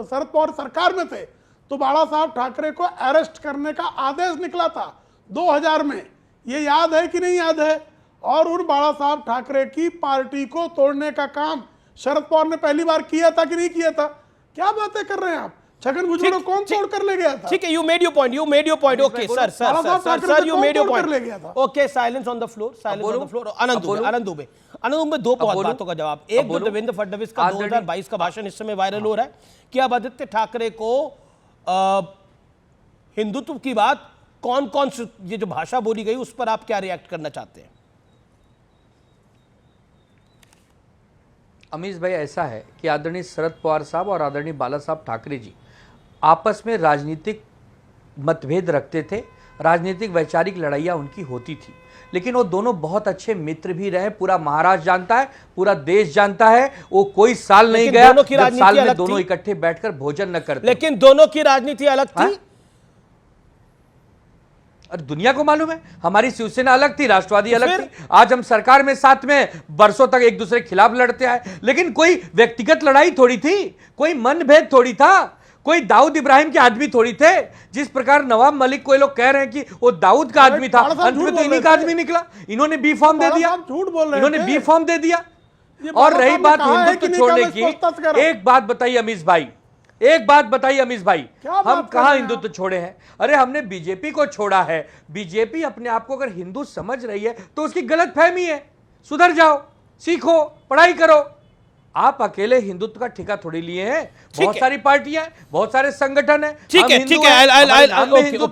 शरद पवार सरकार में थे तो बाला साहब ठाकरे को अरेस्ट करने का आदेश निकला था 2000 में, ये याद है कि नहीं याद है? और उन बाला साहब ठाकरे की पार्टी को तोड़ने का काम शरद पवार ने पहली बार किया था कि नहीं किया था? क्या बातें कर रहे हैं आप? छगन भुजबल को कौन तोड़ कर ले गया था? ठीक है, you made your point. Okay, sir, you made your point. Okay, silence on the floor. आनंद दुबे दो बहुत बातों का जवाब। एक तो देवेंद्र फडणवीस का 2022 का भाषण इस समय वायरल हो रहा है कि अब आदित्य ठाकरे को हिंदुत्व की बात कौन ये जो भाषा बोली गई उस पर आप क्या रिएक्ट करना चाहते हैं? अमीश भाई, ऐसा है कि आदरणीय शरद पवार साहब और आदरणीय बाला साहब ठाकरे जी आपस में राजनीतिक मतभेद रखते थे, राजनीतिक वैचारिक लड़ाइयाँ उनकी होती थी, लेकिन वो दोनों बहुत अच्छे मित्र भी रहे। पूरा महाराष्ट्र जानता है, पूरा देश जानता है। वो कोई साल नहीं गया जब साल में दोनों इकट्ठे बैठकर भोजन न करते। लेकिन दोनों की राजनीति अलग थी। और दुनिया को मालूम है, हमारी शिवसेना अलग थी, राष्ट्रवादी अलग थी। आज हम सरकार में साथ में वर्षों तक एक दूसरे के खिलाफ लड़ते आए, लेकिन कोई व्यक्तिगत लड़ाई थोड़ी थी, कोई मनभेद थोड़ी था, कोई दाऊद इब्राहिम के आदमी थोड़ी थे। जिस प्रकार नवाब मलिक को ये लोग कह रहे हैं कि वो दाऊद का आदमी था, अंत में तो इन्हीं का आदमी निकला। इन्होंने बी फॉर्म दे दिया, इन्होंने बी फॉर्म दे दिया। और रही बात हिंदुत्व छोड़ने की, एक बात बताइए अमीश भाई, एक बात बताइए अमीश भाई, हम कहां हिंदुत्व छोड़े हैं? अरे हमने बीजेपी को छोड़ा है। बीजेपी अपने आप को अगर हिंदू समझ रही है तो उसकी गलत फहमी है। सुधर जाओ, सीखो, पढ़ाई करो। आप अकेले हिंदुत्व का ठेका थोड़ी लिए हैं, बहुत सारी पार्टियां हैं, बहुत सारे संगठन हैं। ठीक है, ठीक है।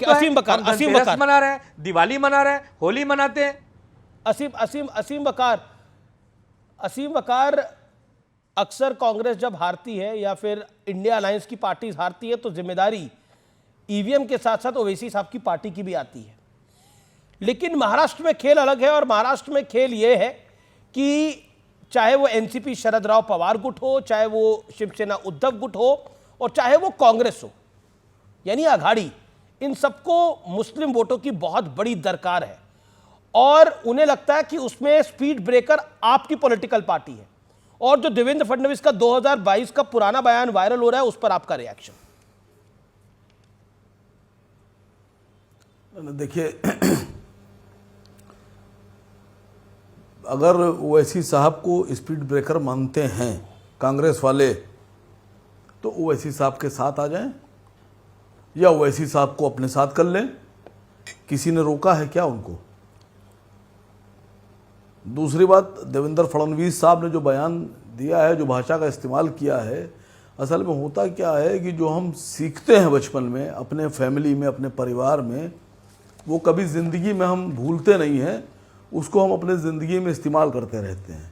असीम बकार मना रहे हैं, दिवाली मना रहे हैं, होली मनाते हैं। असीम बकार, अक्सर कांग्रेस जब हारती है या फिर इंडिया अलायंस की पार्टी हारती है तो जिम्मेदारी ईवीएम के साथ साथ ओवैसी साहब की पार्टी की भी आती है। लेकिन महाराष्ट्र में खेल अलग है, और महाराष्ट्र में खेल यह है कि चाहे वो एनसीपी शरद राव पवार गुट हो, चाहे वो शिवसेना उद्धव गुट हो, और चाहे वो कांग्रेस हो, यानी अघाड़ी, इन सबको मुस्लिम वोटों की बहुत बड़ी दरकार है। और उन्हें लगता है कि उसमें स्पीड ब्रेकर आपकी पॉलिटिकल पार्टी है। और जो देवेंद्र फडणवीस का 2022 का पुराना बयान वायरल हो रहा है, उस पर आपका रिएक्शन? देखिए, अगर ओवैसी साहब को स्पीड ब्रेकर मानते हैं कांग्रेस वाले, तो ओवैसी साहब के साथ आ जाएं या ओवैसी साहब को अपने साथ कर लें। किसी ने रोका है क्या उनको? दूसरी बात, देवेंद्र फडणवीस साहब ने जो बयान दिया है, जो भाषा का इस्तेमाल किया है, असल में होता क्या है कि जो हम सीखते हैं बचपन में, अपने फैमिली में, अपने परिवार में, वो कभी ज़िंदगी में हम भूलते नहीं हैं, उसको हम अपने ज़िंदगी में इस्तेमाल करते रहते हैं।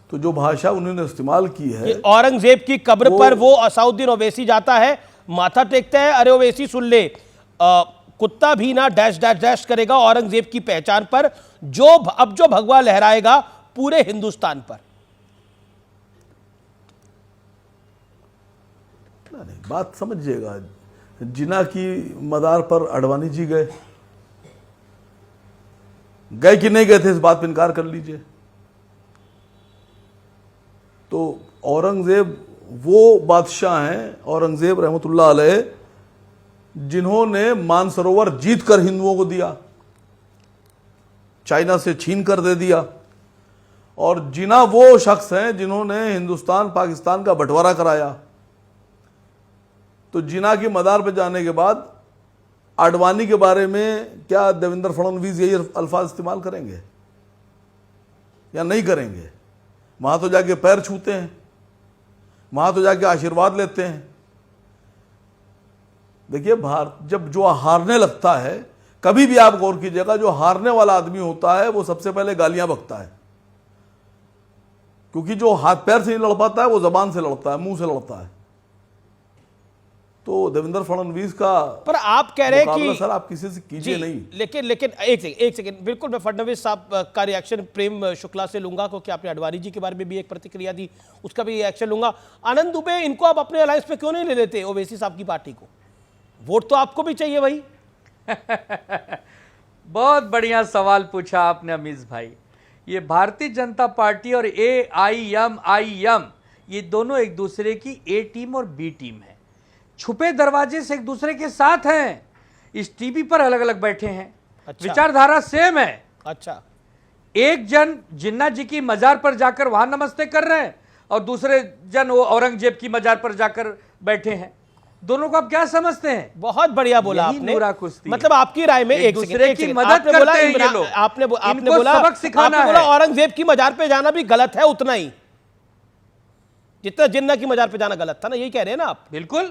तो जो भाषा उन्होंने इस्तेमाल की है, औरंगजेब की कब्र पर वो असाउद्दीन ओवैसी जाता है, माथा टेकता है, अरे ओवैसी सुन ले, कुत्ता भी ना डैश डैश डैश करेगा औरंगजेब की पहचान पर, अब जो भगवा लहराएगा पूरे हिंदुस्तान पर। नहीं, बात समझिएगा। जिना की मदार पर अडवाणी जी गए कि नहीं गए थे, इस बात पर इनकार कर लीजिए। तो औरंगजेब वो बादशाह हैं, औरंगजेब रहमतुल्लाह अलैह, जिन्होंने मानसरोवर जीत कर हिंदुओं को दिया, चाइना से छीन कर दे दिया। और जिना वो शख्स हैं जिन्होंने हिंदुस्तान पाकिस्तान का बंटवारा कराया। तो जिना की मदार पर जाने के बाद आडवाणी के बारे में क्या देवेंद्र फडणवीस यही अल्फाज इस्तेमाल करेंगे या नहीं करेंगे? वहां तो जाके पैर छूते हैं, वहां तो जाके आशीर्वाद लेते हैं। देखिए, जब जो हारने लगता है, कभी भी आप गौर कीजिएगा, जो हारने वाला आदमी होता है वो सबसे पहले गालियां बकता है, क्योंकि जो हाथ पैर से नहीं लड़ पाता है वो जबान से लड़ता है, मुंह से लड़ता है। तो देवेंद्र फडणवीस का, पर आप कह रहे हैं कि सर आप किसी से कीजिए नहीं। लेकिन एक सेकंड, बिल्कुल मैं फडणवीस साहब का रिएक्शन प्रेम शुक्ला से लूंगा, क्योंकि आपने अडवाणी जी के बारे में भी एक प्रतिक्रिया दी, उसका भी रिएक्शन लूंगा। आनंद दुबे, इनको आप अपने अलायंस पे क्यों नहीं ले लेते ओवैसी साहब की पार्टी को? वोट तो आपको भी चाहिए भाई। बहुत बढ़िया सवाल पूछा आपने अमीश भाई। ये भारतीय जनता पार्टी और AIM ये दोनों एक दूसरे की A टीम और B टीम है। छुपे दरवाजे से एक दूसरे के साथ हैं, इस टीवी पर अलग अलग बैठे हैं। अच्छा। विचारधारा सेम है। अच्छा, एक जन जिन्ना जी की मजार पर जाकर वहां नमस्ते कर रहे हैं, और दूसरे जन वो औरंगजेब की मजार पर जाकर बैठे हैं। दोनों को आप क्या समझते हैं? बहुत बढ़िया बोला यही आपने। नूरा कुश्ती है। मतलब आपकी राय में एक दूसरे की सेकंड, मदद आपने करते बोला हैं ये लोग। आपने इनको बोला सबक सिखाना आपने बोला है। औरंगजेब की मजार पे जाना भी गलत है उतना ही जितना जिन्ना की मजार पे जाना गलत था ना, यही कह रहे हैं ना आप? बिल्कुल।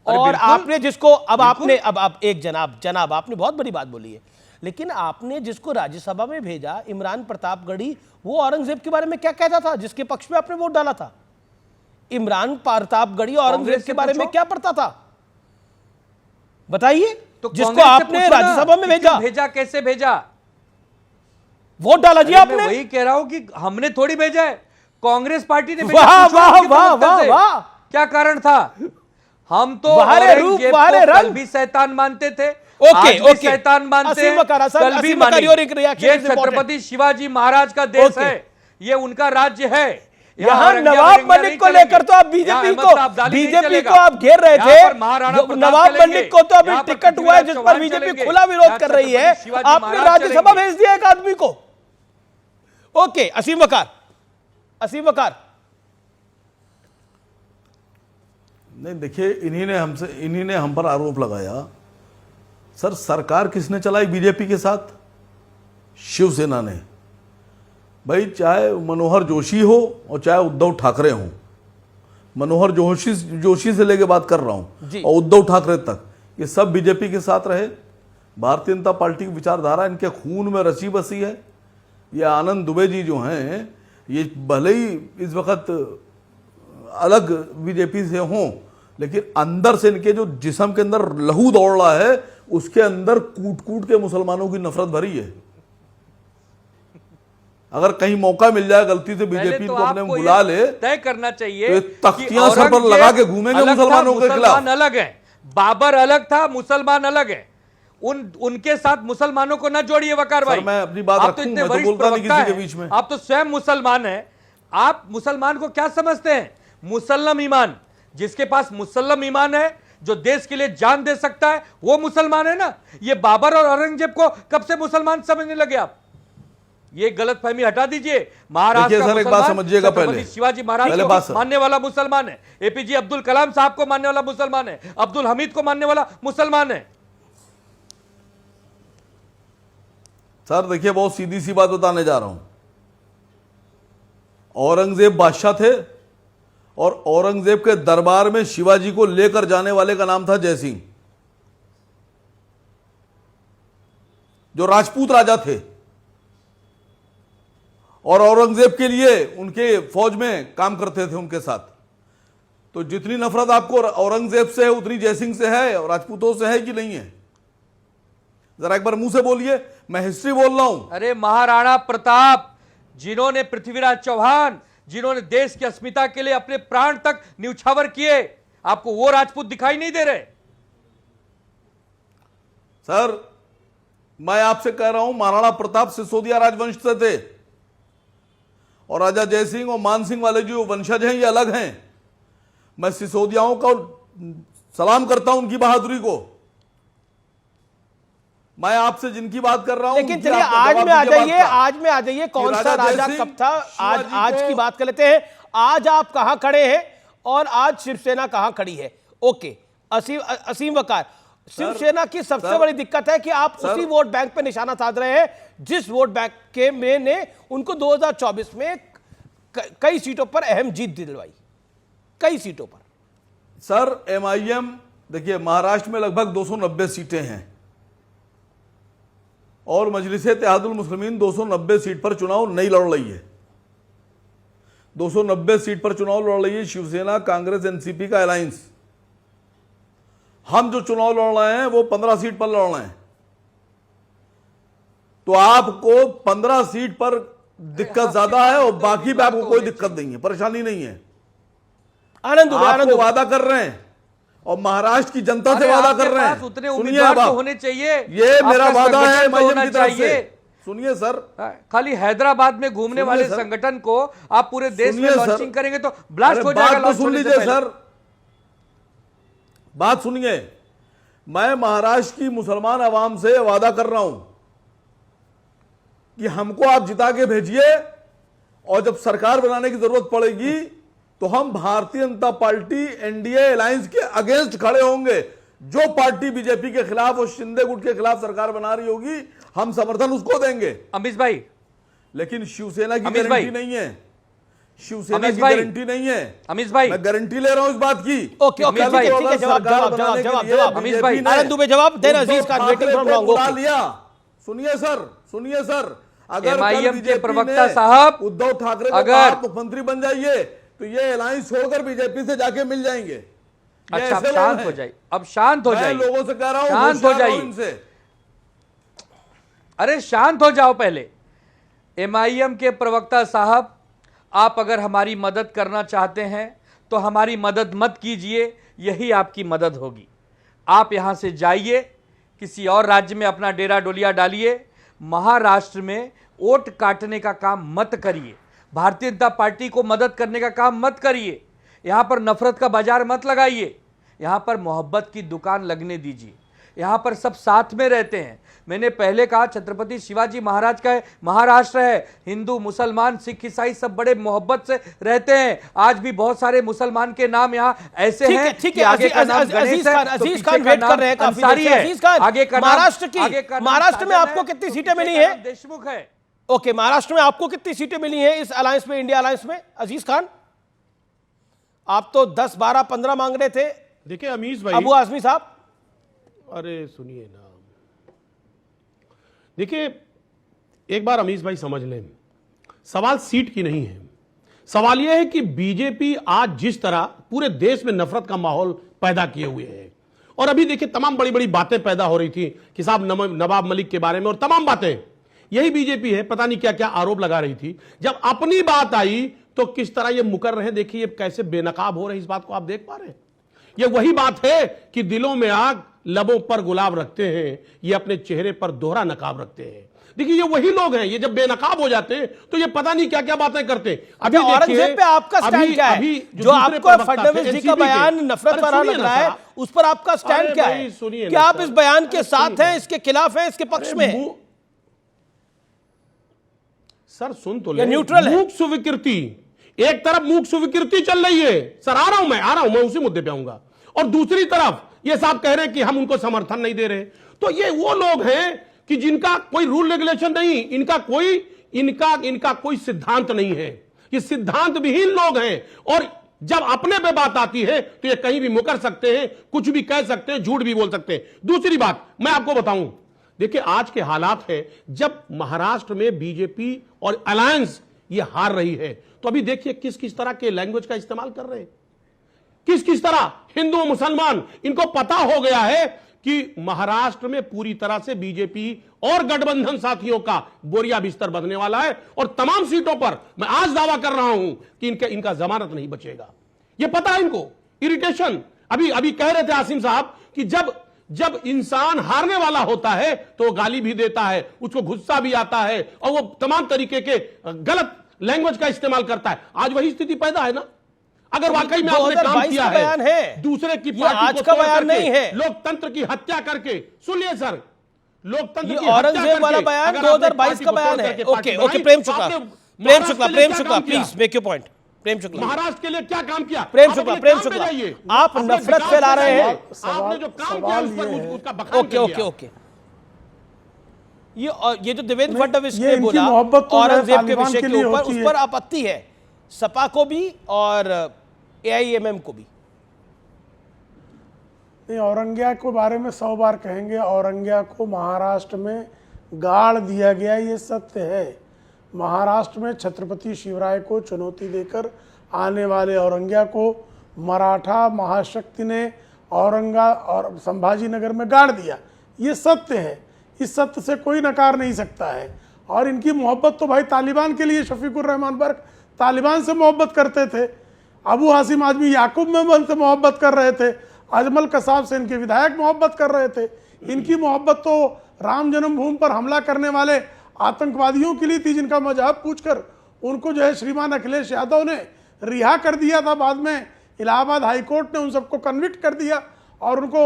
और बिल्कुल, आपने जिसको अब बिल्कुल। आपने अब आप एक जनाब आपने बहुत बड़ी बात बोली है, लेकिन आपने जिसको राज्यसभा में भेजा इमरान प्रतापगढ़ी, वो औरंगजेब के बारे में क्या कहता था जिसके पक्ष में आपने वोट डाला था? इमरान प्रतापगढ़ी औरंगजेब के बारे में क्या पढ़ता था बताइए? तो जिसको आपने राज्यसभा में भेजा कैसे भेजा? वोट डाला जी आपने। मैं वही कह रहा हूं कि हमने थोड़ी भेजा है, कांग्रेस पार्टी ने भेजा। वाह पूछो वाह उनकी वाह प्रवक्ता वाह से, वाह, क्या कारण था? हम तो बाहरे रूप, औरंगजेब बाहरे को रंग। कल भी शैतान मानते थे, ओके, आज भी ओके। शैतान मानते असीम हैं, वकार, कल भी असीम वकार, मानेंगे। your reaction ये is important। छत्रपति शिवाजी महाराज का देश ओके। है, ये उनका राज्य है। यहाँ औरंगिया नवाब औरंगिया मलिक नहीं को चलेंगे। लेकर तो आप यहाँ बीजेपी अहमद अब्दाली नहीं बीजेपी चलेगा। को आप घेर रहे यहाँ थे। पर महाराणा प्रताप नवाब चलेंगे। मलिक को तो अभी यहाँ पर टिकट हुआ है जिस पर पृथ्वीराज बीजेपी चौहान खुला विरोध चलेंगे। कर रही है, यहाँ छत्रपति आपने शिवाजी राज्यसभा महाराज भेज दिया एक आदमी को। ओके, असीम वकार नहीं, देखिए, इन्हीं ने हम पर आरोप लगाया। सर, सरकार किसने चलाई बीजेपी के साथ? शिवसेना ने। भाई, चाहे मनोहर जोशी हो और चाहे उद्धव ठाकरे हो, मनोहर जोशी से लेके बात कर रहा हूं और उद्धव ठाकरे तक, ये सब बीजेपी के साथ रहे। भारतीय जनता पार्टी की विचारधारा इनके खून में रची बसी है। ये आनंद दुबे जी जो हैं, ये भले ही इस वक्त अलग बीजेपी से हों, लेकिन अंदर से इनके जो जिस्म के अंदर लहू दौड़ रहा है, उसके अंदर कूट कूट के मुसलमानों की नफरत भरी है। अगर कहीं मौका मिल जाए गलती से बीजेपी को अपने बुला ले, तय करना चाहिए तो तख्तियां सर पर लगा के घूमेंगे मुसलमानों के खिलाफ। अलग है, बाबर अलग था, मुसलमान अलग है। उनके साथ मुसलमानों को न जोड़िए वकार भाई। मैं अपनी बात आप रखूं, तो इतने मैं तो वरिष्ठ बोलता नहीं प्रवक्ता किसी के हैं। बीच में। आप तो स्वयं मुसलमान हैं। आप मुसलमान को क्या समझते हैं? मुसल्लम ईमान, जिसके पास मुसल्लम ईमान है, जो देश के लिए जान दे सकता है, वो मुसलमान है ना। ये बाबर और औरंगजेब को कब से मुसलमान समझने लगे आप? ये गलत फहमी हटा दीजिए। महाराष्ट्र का एक बात समझिएगा पहले, शिवाजी महाराज को मानने वाला मुसलमान है, एपीजे अब्दुल कलाम साहब को मानने वाला मुसलमान है, अब्दुल हमीद को मानने वाला मुसलमान है। सर देखिए, बहुत सीधी सी बात बताने जा रहा हूं। औरंगजेब बादशाह थे और औरंगजेब के दरबार में शिवाजी को लेकर जाने वाले का नाम था जयसिंह, जो राजपूत राजा थे और औरंगजेब के लिए उनके फौज में काम करते थे उनके साथ। तो जितनी नफरत आपको औरंगजेब से है उतनी जयसिंह से है और राजपूतों से है कि नहीं है? जरा एक बार मुंह से बोलिए, मैं हिस्ट्री बोल रहा हूं। अरे महाराणा प्रताप, जिन्होंने पृथ्वीराज चौहान, जिन्होंने देश की अस्मिता के लिए अपने प्राण तक न्यौछावर किए, आपको वो राजपूत दिखाई नहीं दे रहे? सर, मैं आपसे कह रहा हूं, महाराणा प्रताप सिसोदिया राजवंश से थे और राजा जयसिंह और मानसिंह वाले जो वंशज हैं ये अलग हैं। मैं सिसोदियाओं का सलाम करता हूं, उनकी बहादुरी को। मैं आपसे जिनकी बात कर रहा हूं, लेकिन चलिए आज में आ जाइए कौन सा राजा कब था। आज की बात कर लेते हैं। आज आप कहां खड़े हैं और आज शिवसेना कहां खड़ी है? ओके, असीम वकार, शिवसेना की सबसे बड़ी दिक्कत है कि आप उसी वोट बैंक पे निशाना साध रहे हैं जिस वोट बैंक के में ने उनको 2024 में कई सीटों पर अहम जीत दिलवाई, कई सीटों पर। सर, एमआईएम देखिए, महाराष्ट्र में लगभग 290 सीटें हैं और मजलिस-ए-इत्तेहादुल मुस्लिमीन 290 सीट पर चुनाव नहीं लड़ रही है। 290 सीट पर चुनाव लड़ रही है शिवसेना, कांग्रेस, एनसीपी का अलायंस। हम जो चुनाव लड़ रहे हैं वो 15 सीट पर लड़ रहे हैं। तो आपको 15 सीट पर दिक्कत ज्यादा है और बाकी पे आपको कोई दिक्कत नहीं है, परेशानी नहीं है। आनंद वादा कर रहे हैं और महाराष्ट्र की जनता से वादा कर रहे हैं। उतने उम्मीदवार तो होने चाहिए। ये मेरा वादा है होना की तरफ से। चाहिए। सुनिए सर, खाली हैदराबाद में घूमने वाले संगठन को आप पूरे देश में लॉन्चिंग करेंगे तो ब्लास्ट हो जाएगा। बात तो सुन लीजिए सर, बात सुनिए। मैं महाराष्ट्र की मुसलमान आवाम से वादा कर रहा हूं कि हमको आप जिता के भेजिए और जब सरकार बनाने की जरूरत पड़ेगी तो हम Bharatiya Janata party NDA alliance के अगेंस्ट खड़े होंगे। जो पार्टी बीजेपी के खिलाफ और शिंदे गुट के खिलाफ सरकार बना रही होगी, हम समर्थन उसको देंगे। अमीश भाई, लेकिन शिवसेना की अमीश भाई, गारंटी नहीं है, शिवसेना अमीश की भाई, गारंटी नहीं है। अमीश भाई, मैं गारंटी ले रहा हूं इस बात की। ओके ओके अमीश भाई, ठीक है, जवाब अमीश भाई, आनंद दुबे जवाब देना। अजीज खान वेटिंग फ्रॉम लॉन्ग। बुला लिया। सुनिए सर, अगर MIM के प्रवक्ता साहब, उद्धव ठाकरे को अगर आप मुख्यमंत्री बन जाइए तो ये अलायंस छोड़कर बीजेपी से जाके मिल जाएंगे। अच्छा, अब शांत हो जाइए, अब शांत हो जाइए। मैं लोगों से कह रहा हूं, शांत हो जाइए इनसे। अरे शांत हो जाओ पहले। MIM के प्रवक्ता साहब, आप अगर हमारी मदद करना चाहते हैं तो हमारी मदद मत कीजिए, यही आपकी मदद होगी। आप यहां से जाइए, किसी और राज्य में अपना डेरा डोलिया डालिए, महाराष्ट्र में वोट काटने का काम मत करिए, भारतीय जनता पार्टी को मदद करने का काम मत करिए, यहां पर नफरत का बाजार मत लगाइए, यहां पर मोहब्बत की दुकान लगने दीजिए। यहां पर सब साथ में रहते हैं। मैंने पहले कहा छत्रपति शिवाजी महाराज का महाराष्ट्र है, हिंदू मुसलमान सिख ईसाई सब बड़े मोहब्बत से रहते हैं। आज भी बहुत सारे मुसलमान के नाम यहाँ ऐसे हैं कि आगे का नाम गणेश है, अजीज खान वेट कर रहे हैं काफी देर से। अजीज खान, महाराष्ट्र में आपको कितनी सीटें मिली हैं? देशमुख है। ओके, महाराष्ट्र में आपको कितनी सीटें मिली हैं इस अलायंस में, इंडिया अलायंस में? अजीज खान, आप तो 10, 12, 15 मांग रहे थे। देखिए अमीश भाई, अबू आजमी साहब, अरे सुनिए ना, देखिए एक बार अमीश भाई समझ लें, सवाल सीट की नहीं है। सवाल यह है कि बीजेपी आज जिस तरह पूरे देश में नफरत का माहौल पैदा किए हुए है, और अभी देखिए तमाम बड़ी बड़ी बातें पैदा हो रही थी कि साहब नवाब मलिक के बारे में और तमाम बातें, यही बीजेपी है पता नहीं क्या क्या आरोप लगा रही थी। जब अपनी बात आई तो किस तरह ये मुकर रहे, देखिए ये कैसे बेनकाब हो रहे, इस बात को आप देख पा रहे हैं। ये वही बात है कि दिलों में आग, लबों पर गुलाब रखते हैं, ये अपने चेहरे पर दोहरा नकाब रखते हैं। देखिए ये वही लोग हैं, ये जब बेनकाब हो जाते हैं तो ये पता नहीं क्या क्या बातें करते हैं। अभी औरंगजेब पे आपका स्टैंड क्या है? जो आपको फडणवीस जी का बयान नफरत भरा लग रहा है, उस पर आपका स्टैंड क्या है? क्या आप इस बयान के साथ हैं, इसके खिलाफ हैं, इसके पक्ष में हैं? सर सुन तो ले, न्यूट्रल है। मूक स्वीकृति, एक तरफ मूक स्वीकृति चल रही है, सर आ रहा हूं मैं उसी मुद्दे पे आऊंगा, और दूसरी तरफ ये साहब कह रहे हैं कि हम उनको समर्थन नहीं दे रहे। तो ये वो लोग हैं कि जिनका कोई रूल रेगुलेशन नहीं, इनका कोई सिद्धांत नहीं है, ये सिद्धांत विहीन लोग हैं। और जब अपने पे बात आती है तो ये कहीं भी मुकर सकते हैं, कुछ भी कह सकते हैं, झूठ भी बोल सकते हैं। दूसरी बात मैं आपको बताऊं, देखिए आज के हालात है, जब महाराष्ट्र में बीजेपी और अलायंस ये हार रही है, तो अभी देखिए किस किस तरह के लैंग्वेज का इस्तेमाल कर रहे हैं, किस किस तरह हिंदू मुसलमान, इनको पता हो गया है कि महाराष्ट्र में पूरी तरह से बीजेपी और गठबंधन साथियों का बोरिया बिस्तर बदलने वाला है, और तमाम सीटों पर मैं आज दावा कर रहा हूं कि इनका जमानत नहीं बचेगा। ये पता है इनको, इरिटेशन। अभी कह रहे थे आसिम साहब कि जब इंसान हारने वाला होता है तो वो गाली भी देता है, उसको गुस्सा भी आता है, और वो तमाम तरीके के गलत लैंग्वेज का इस्तेमाल करता है। आज वही स्थिति पैदा है ना। अगर वाकई में आपने काम किया है, दूसरे की पार्टी को बयान नहीं है, लोकतंत्र की हत्या करके, सुनिए सर, लोकतंत्र की औरंगजेब वाला बयान 2022 का बयान है। Okay Prem Shukla please make your point. Prem Shukla, Maharashtra के लिए क्या काम किया? प्रेम शुक्ला, आप नफरत फैला रहे हैं। आपने जो काम किया उस पर उसका बखान ओके ये जो देवेंद्र फडणवीस ने बोला औरंगजेब के विषय के ऊपर, उस पर आपत्ति है सपा को भी और AIMM को भी। नहीं, औरंगिया के बारे में 100 बार कहेंगे, औरंगिया को महाराष्ट्र में गाड़ दिया गया, ये सत्य है। महाराष्ट्र में छत्रपति शिवराय को चुनौती देकर आने वाले औरंगिया को मराठा महाशक्ति ने औरंगा और संभाजी नगर में गाड़ दिया, ये सत्य है। इस सत्य से कोई नकार नहीं सकता है। और इनकी मोहब्बत तो भाई तालिबान के लिए, शफीकुर रहमान बर्क तालिबान से मोहब्बत करते थे, अबू हासिम आजमी याकूब मेमन से मोहब्बत कर रहे थे, अजमल कसाब से इनके विधायक मोहब्बत कर रहे थे। इनकी मोहब्बत तो राम जन्मभूमि पर हमला करने वाले आतंकवादियों के लिए थी, जिनका मजहब पूछकर उनको जो है श्रीमान अखिलेश यादव ने रिहा कर दिया था। बाद में इलाहाबाद हाईकोर्ट ने उन सबको कन्विक्ट कर दिया और उनको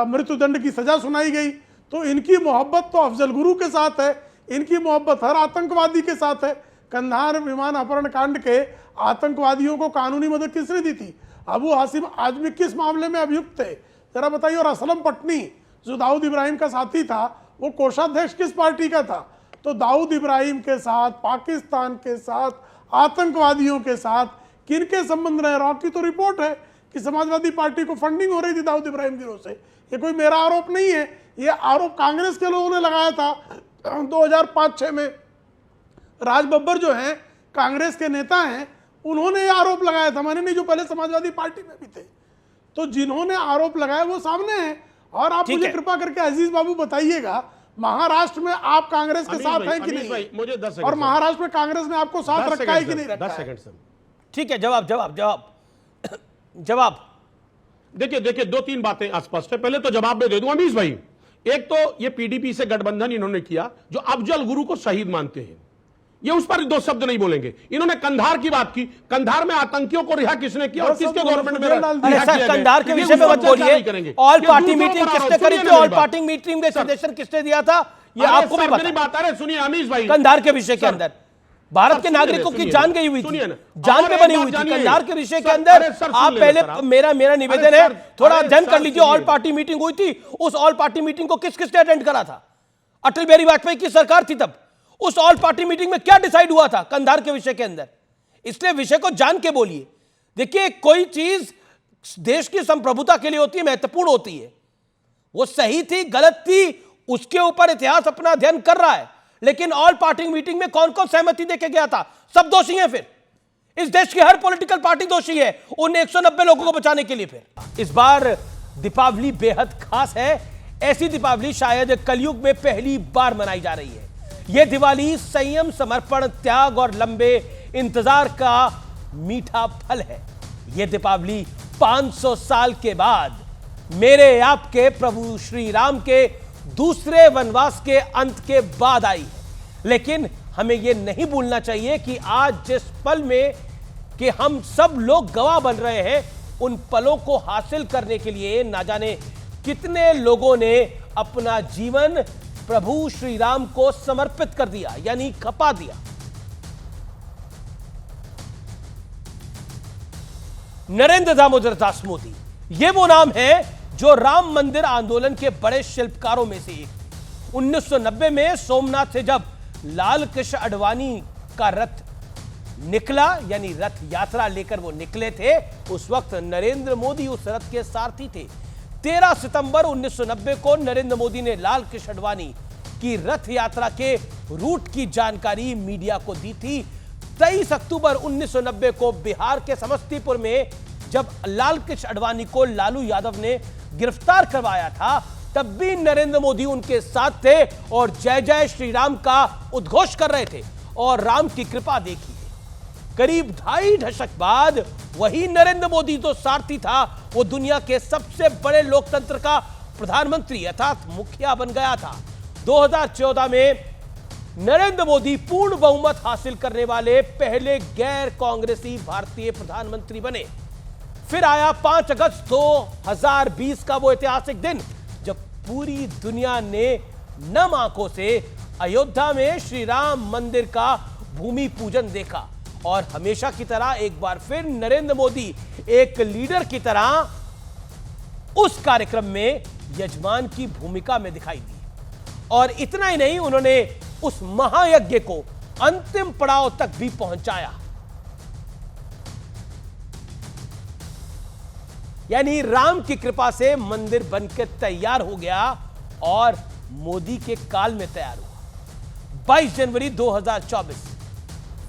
मृत्युदंड की सजा सुनाई गई। तो इनकी मोहब्बत तो अफजल गुरु के साथ है, इनकी मोहब्बत हर आतंकवादी के साथ है। कंधार विमान अपहरण कांड के आतंकवादियों को कानूनी मदद किसने दी थी? अबू हासिम आजमी किस मामले में अभियुक्त थे, जरा बताइए। और असलम पटनी जो दाऊद इब्राहिम का साथी था, वो कोषाध्यक्ष किस पार्टी का था? तो दाऊद इब्राहिम के साथ, पाकिस्तान के साथ, आतंकवादियों के साथ किनके संबंध रहे? रॉ की तो रिपोर्ट है कि समाजवादी पार्टी को फंडिंग हो रही थी दाऊद इब्राहिम गिरोह से। ये कोई मेरा आरोप नहीं है, ये आरोप कांग्रेस के लोगों ने लगाया था 2005-6 में। राज बब्बर जो हैं कांग्रेस के नेता हैं, उन्होंने ये आरोप लगाया था, मैंने नहीं, जो पहले समाजवादी पार्टी में भी थे। तो जिन्होंने आरोप लगाया वो सामने है। और आप मुझे कृपा करके अजीज बाबू बताइएगा, महाराष्ट्र में आप कांग्रेस के साथ हैं कि नहीं? मुझे 10 सेकंड, और महाराष्ट्र में कांग्रेस ने आपको साथ रखा है कि नहीं रखा? 10 सेकंड सर। ठीक है, जवाब जवाब जवाब जवाब। देखिए 2-3 बातें अस्पष्ट है, पहले तो जवाब मैं दे दूं अमीश भाई। एक तो ये पीडीपी से गठबंधन इन्होंने किया, जो अफजल गुरु को शहीद मानते हैं, ये उस पर 2 शब्द नहीं बोलेंगे। इन्होंने कंधार की बात की, कंधार में आतंकियों को रिहा किसने किया और किसके गवर्नमेंट में रिहा किया? कंधार के विषय में मत बोलिए। ऑल पार्टी मीटिंग किसने करी थी? ऑल पार्टी मीटिंग में सजेशन किसने दिया था, ये आपको भी पता है। बात अरे सुनिए अमीश भाई, कंधार के विषय के अंदर भारत के नागरिकों की जान गई हुई थी, जान पे बनी हुई थी। कंधार के विषय के अंदर आप पहले, मेरा निवेदन है, थोड़ा अध्ययन कर लीजिए। ऑल पार्टी मीटिंग हुई थी, उस ऑल पार्टी मीटिंग को किस किसने अटेंड करा था? अटल बिहारी वाजपेयी की सरकार थी तब। उस ऑल पार्टी मीटिंग में क्या डिसाइड हुआ था कंधार के विषय के अंदर? इसलिए विषय को जान के बोलिए। देखिए, कोई चीज देश की संप्रभुता के लिए होती है, महत्वपूर्ण होती है। वो सही थी गलत थी, उसके ऊपर इतिहास अपना अध्ययन कर रहा है। लेकिन ऑल पार्टी मीटिंग में कौन कौन सहमति देके गया था? सब दोषी हैं। फिर इस देश की हर पॉलिटिकल पार्टी दोषी है उन 190 लोगों को बचाने के लिए। फिर इस बार दीपावली बेहद खास है। ऐसी दीपावली शायद कलयुग में पहली बार मनाई जा रही है। यह दिवाली संयम, समर्पण, त्याग और लंबे इंतजार का मीठा फल है। यह दीपावली 500 साल के बाद मेरे आपके प्रभु श्री राम के दूसरे वनवास के अंत के बाद आई है। लेकिन हमें यह नहीं भूलना चाहिए कि आज जिस पल में कि हम सब लोग गवाह बन रहे हैं, उन पलों को हासिल करने के लिए ना जाने कितने लोगों ने अपना जीवन प्रभु श्री राम को समर्पित कर दिया, यानी खपा दिया। नरेंद्र दामोदर दास मोदी, यह वो नाम है जो राम मंदिर आंदोलन के बड़े शिल्पकारों में से एक। 1990 में सोमनाथ से जब लाल कृष्ण आडवाणी का रथ निकला, यानी रथ यात्रा लेकर वो निकले थे, उस वक्त नरेंद्र मोदी उस रथ के सारथी थे। 13 सितंबर 1990 को नरेंद्र मोदी ने लाल कृष्ण आडवाणी की रथ यात्रा के रूट की जानकारी मीडिया को दी थी। 23 अक्टूबर 1990 को बिहार के समस्तीपुर में जब लाल कृष्ण आडवाणी को लालू यादव ने गिरफ्तार करवाया था, तब भी नरेंद्र मोदी उनके साथ थे और जय जय श्री राम का उद्घोष कर रहे थे। और राम की कृपा देखिए, करीब 2.5 दशक बाद वही नरेंद्र मोदी जो सारथी था, वो दुनिया के सबसे बड़े लोकतंत्र का प्रधानमंत्री अर्थात मुखिया बन गया था। 2014 में नरेंद्र मोदी पूर्ण बहुमत हासिल करने वाले पहले गैर कांग्रेसी भारतीय प्रधानमंत्री बने। फिर आया 5 अगस्त 2020 का वो ऐतिहासिक दिन जब पूरी दुनिया ने नम आंखों से अयोध्या में श्री राम मंदिर का भूमि पूजन देखा। और हमेशा की तरह एक बार फिर नरेंद्र मोदी एक लीडर की तरह उस कार्यक्रम में यजमान की भूमिका में दिखाई दी। और इतना ही नहीं, उन्होंने उस महायज्ञ को अंतिम पड़ाव तक भी पहुंचाया। यानी राम की कृपा से मंदिर बनकर तैयार हो गया और मोदी के काल में तैयार हुआ। 22 जनवरी 2024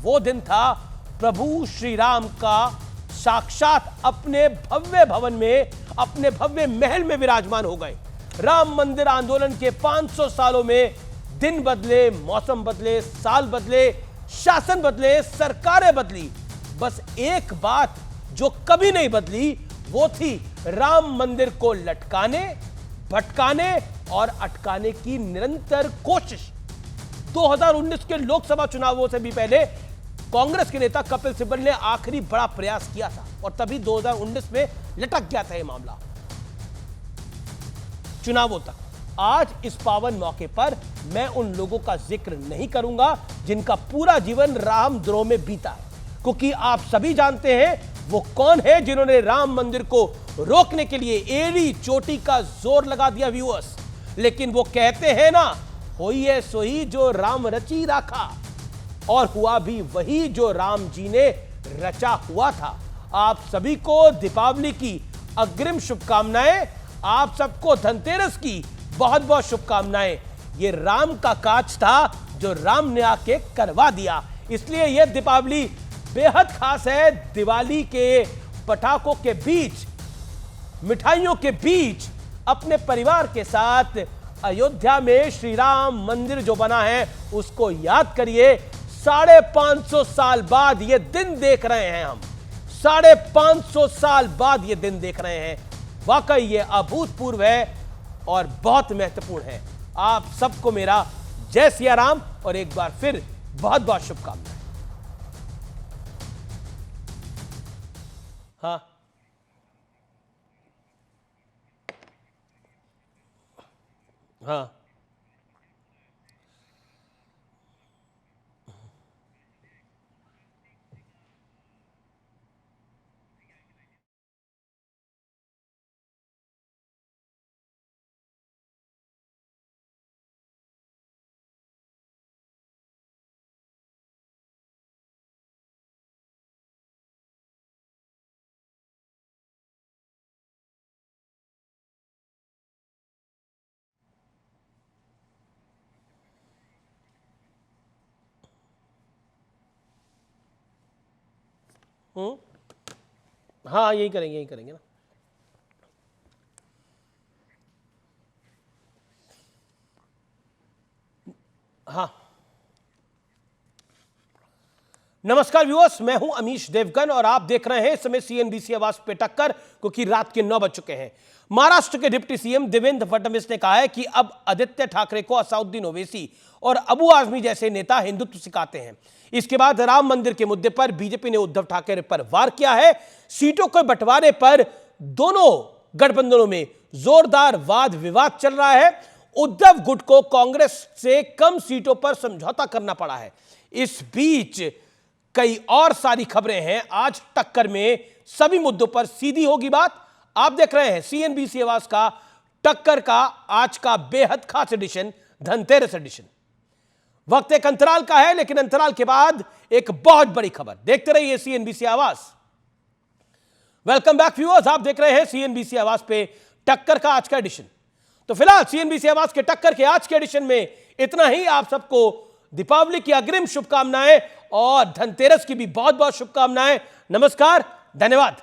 वो दिन था प्रभु श्री राम का साक्षात अपने भव्य भवन में, अपने भव्य महल में विराजमान हो गए। राम मंदिर आंदोलन के 500 सालों में दिन बदले, मौसम बदले, साल बदले, शासन बदले, सरकारें बदली, बस एक बात जो कभी नहीं बदली वो थी राम मंदिर को लटकाने, भटकाने और अटकाने की निरंतर कोशिश। 2019 के लोकसभा चुनावों से भी पहले कांग्रेस के नेता कपिल सिब्बल ने आखिरी बड़ा प्रयास किया था और तभी 2019 में लटक गया था यह मामला चुनावों तक। आज इस पावन मौके पर मैं उन लोगों का जिक्र नहीं करूंगा जिनका पूरा जीवन रामद्रोह में बीता है, क्योंकि आप सभी जानते हैं वो कौन है जिन्होंने राम मंदिर को रोकने के लिए एड़ी चोटी का जोर लगा दिया व्यूअर्स। लेकिन वो कहते हैं ना, होई है सोई जो राम रची राखा, और हुआ भी वही जो राम जी ने रचा हुआ था। आप सभी को दीपावली की अग्रिम शुभकामनाएं, आप सबको धनतेरस की बहुत बहुत शुभकामनाएं। ये राम का काज था जो राम ने आके करवा दिया, इसलिए यह दीपावली बेहद खास है। दिवाली के पटाखों के बीच, मिठाइयों के बीच अपने परिवार के साथ अयोध्या में श्री राम मंदिर जो बना है उसको याद करिए। 550 साल बाद ये दिन देख रहे हैं हम, 550 साल बाद ये दिन देख रहे हैं। वाकई ये अभूतपूर्व है और बहुत महत्वपूर्ण है। आप सबको मेरा जय सिया राम और एक बार फिर बहुत बहुत शुभकामनाएं। हाँ, हाँ, हाँ, यही करेंगे ना। हाँ, नमस्कार व्यूअर्स, मैं हूं अमीश देवगन और आप देख रहे हैं इस समय सीएनबीसी आवाज पे टक्कर, क्योंकि रात के 9 बज चुके हैं। महाराष्ट्र के डिप्टी सीएम देवेंद्र फडणवीस ने कहा है कि अब आदित्य ठाकरे को असदुद्दीन ओवैसी और अबू आजमी जैसे नेता हिंदुत्व सिखाते हैं। इसके बाद राम मंदिर के मुद्दे पर बीजेपी ने उद्धव ठाकरे पर वार किया है। सीटों के बंटवारे पर दोनों गठबंधनों में जोरदार वाद विवाद चल रहा है। उद्धव गुट को कांग्रेस से कम सीटों पर समझौता करना पड़ा है। इस बीच कई और सारी खबरें हैं। आज टक्कर में सभी मुद्दों पर सीधी होगी बात। आप देख रहे हैं सीएनबीसी आवाज का टक्कर का आज का बेहद खास एडिशन, धनतेरस एडिशन। वक्त एक अंतराल का है, लेकिन अंतराल के बाद एक बहुत बड़ी खबर। देखते रहिए सीएनबीसी आवाज। वेलकम बैक व्यूअर्स, आप देख रहे हैं सीएनबीसी आवाज पे टक्कर का आज का एडिशन। तो फिलहाल सीएनबीसी आवाज के टक्कर के आज के एडिशन में इतना ही। आप सबको दीपावली की अग्रिम शुभकामनाएं और धनतेरस की भी बहुत बहुत शुभकामनाएं। नमस्कार, धन्यवाद।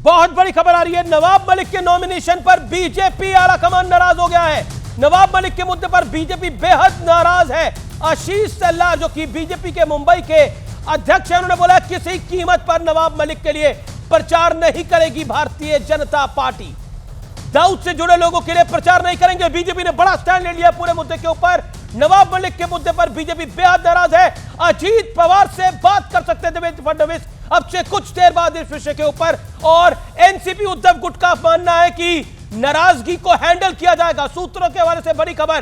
बहुत बड़ी खबर आ रही है। नवाब मलिक के नॉमिनेशन पर बीजेपी आलाकमान नाराज हो गया है। नवाब मलिक के मुद्दे पर बीजेपी बेहद नाराज है। आशीष सेल्लार जो कि बीजेपी के मुंबई के अध्यक्ष हैं, उन्होंने बोला किसी कीमत पर नवाब मलिक के लिए प्रचार नहीं करेगी भारतीय जनता पार्टी। दाऊद से जुड़े लोगों के लिए प्रचार नहीं करेंगे। बीजेपी ने बड़ा स्टैंड ले लिया पूरे मुद्दे के ऊपर। नवाब मलिक के मुद्दे पर बीजेपी बेहद नाराज है। अजीत पवार से बात कर सकते हैं देवेंद्र फडणवीस अब से कुछ देर बाद इस विषय के ऊपर। और एनसीपी उद्धव गुट का मानना है कि नाराजगी को हैंडल किया जाएगा। सूत्रों के हवाले से बड़ी खबर,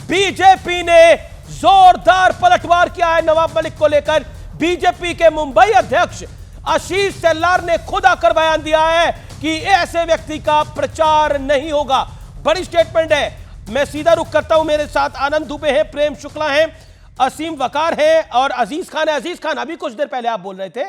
बीजेपी ने जोरदार पलटवार किया है नवाब मलिक को लेकर। बीजेपी के मुंबई अध्यक्ष आशीष सेल्लार ने खुद आकर बयान दिया है कि ऐसे व्यक्ति का प्रचार नहीं होगा। बड़ी स्टेटमेंट है। मैं सीधा रुख करता हूं, मेरे साथ आनंद दुबे हैं, प्रेम शुक्ला हैं, असीम वकार हैं और अजीज खान है। अजीज खान, अभी कुछ देर पहले आप बोल रहे थे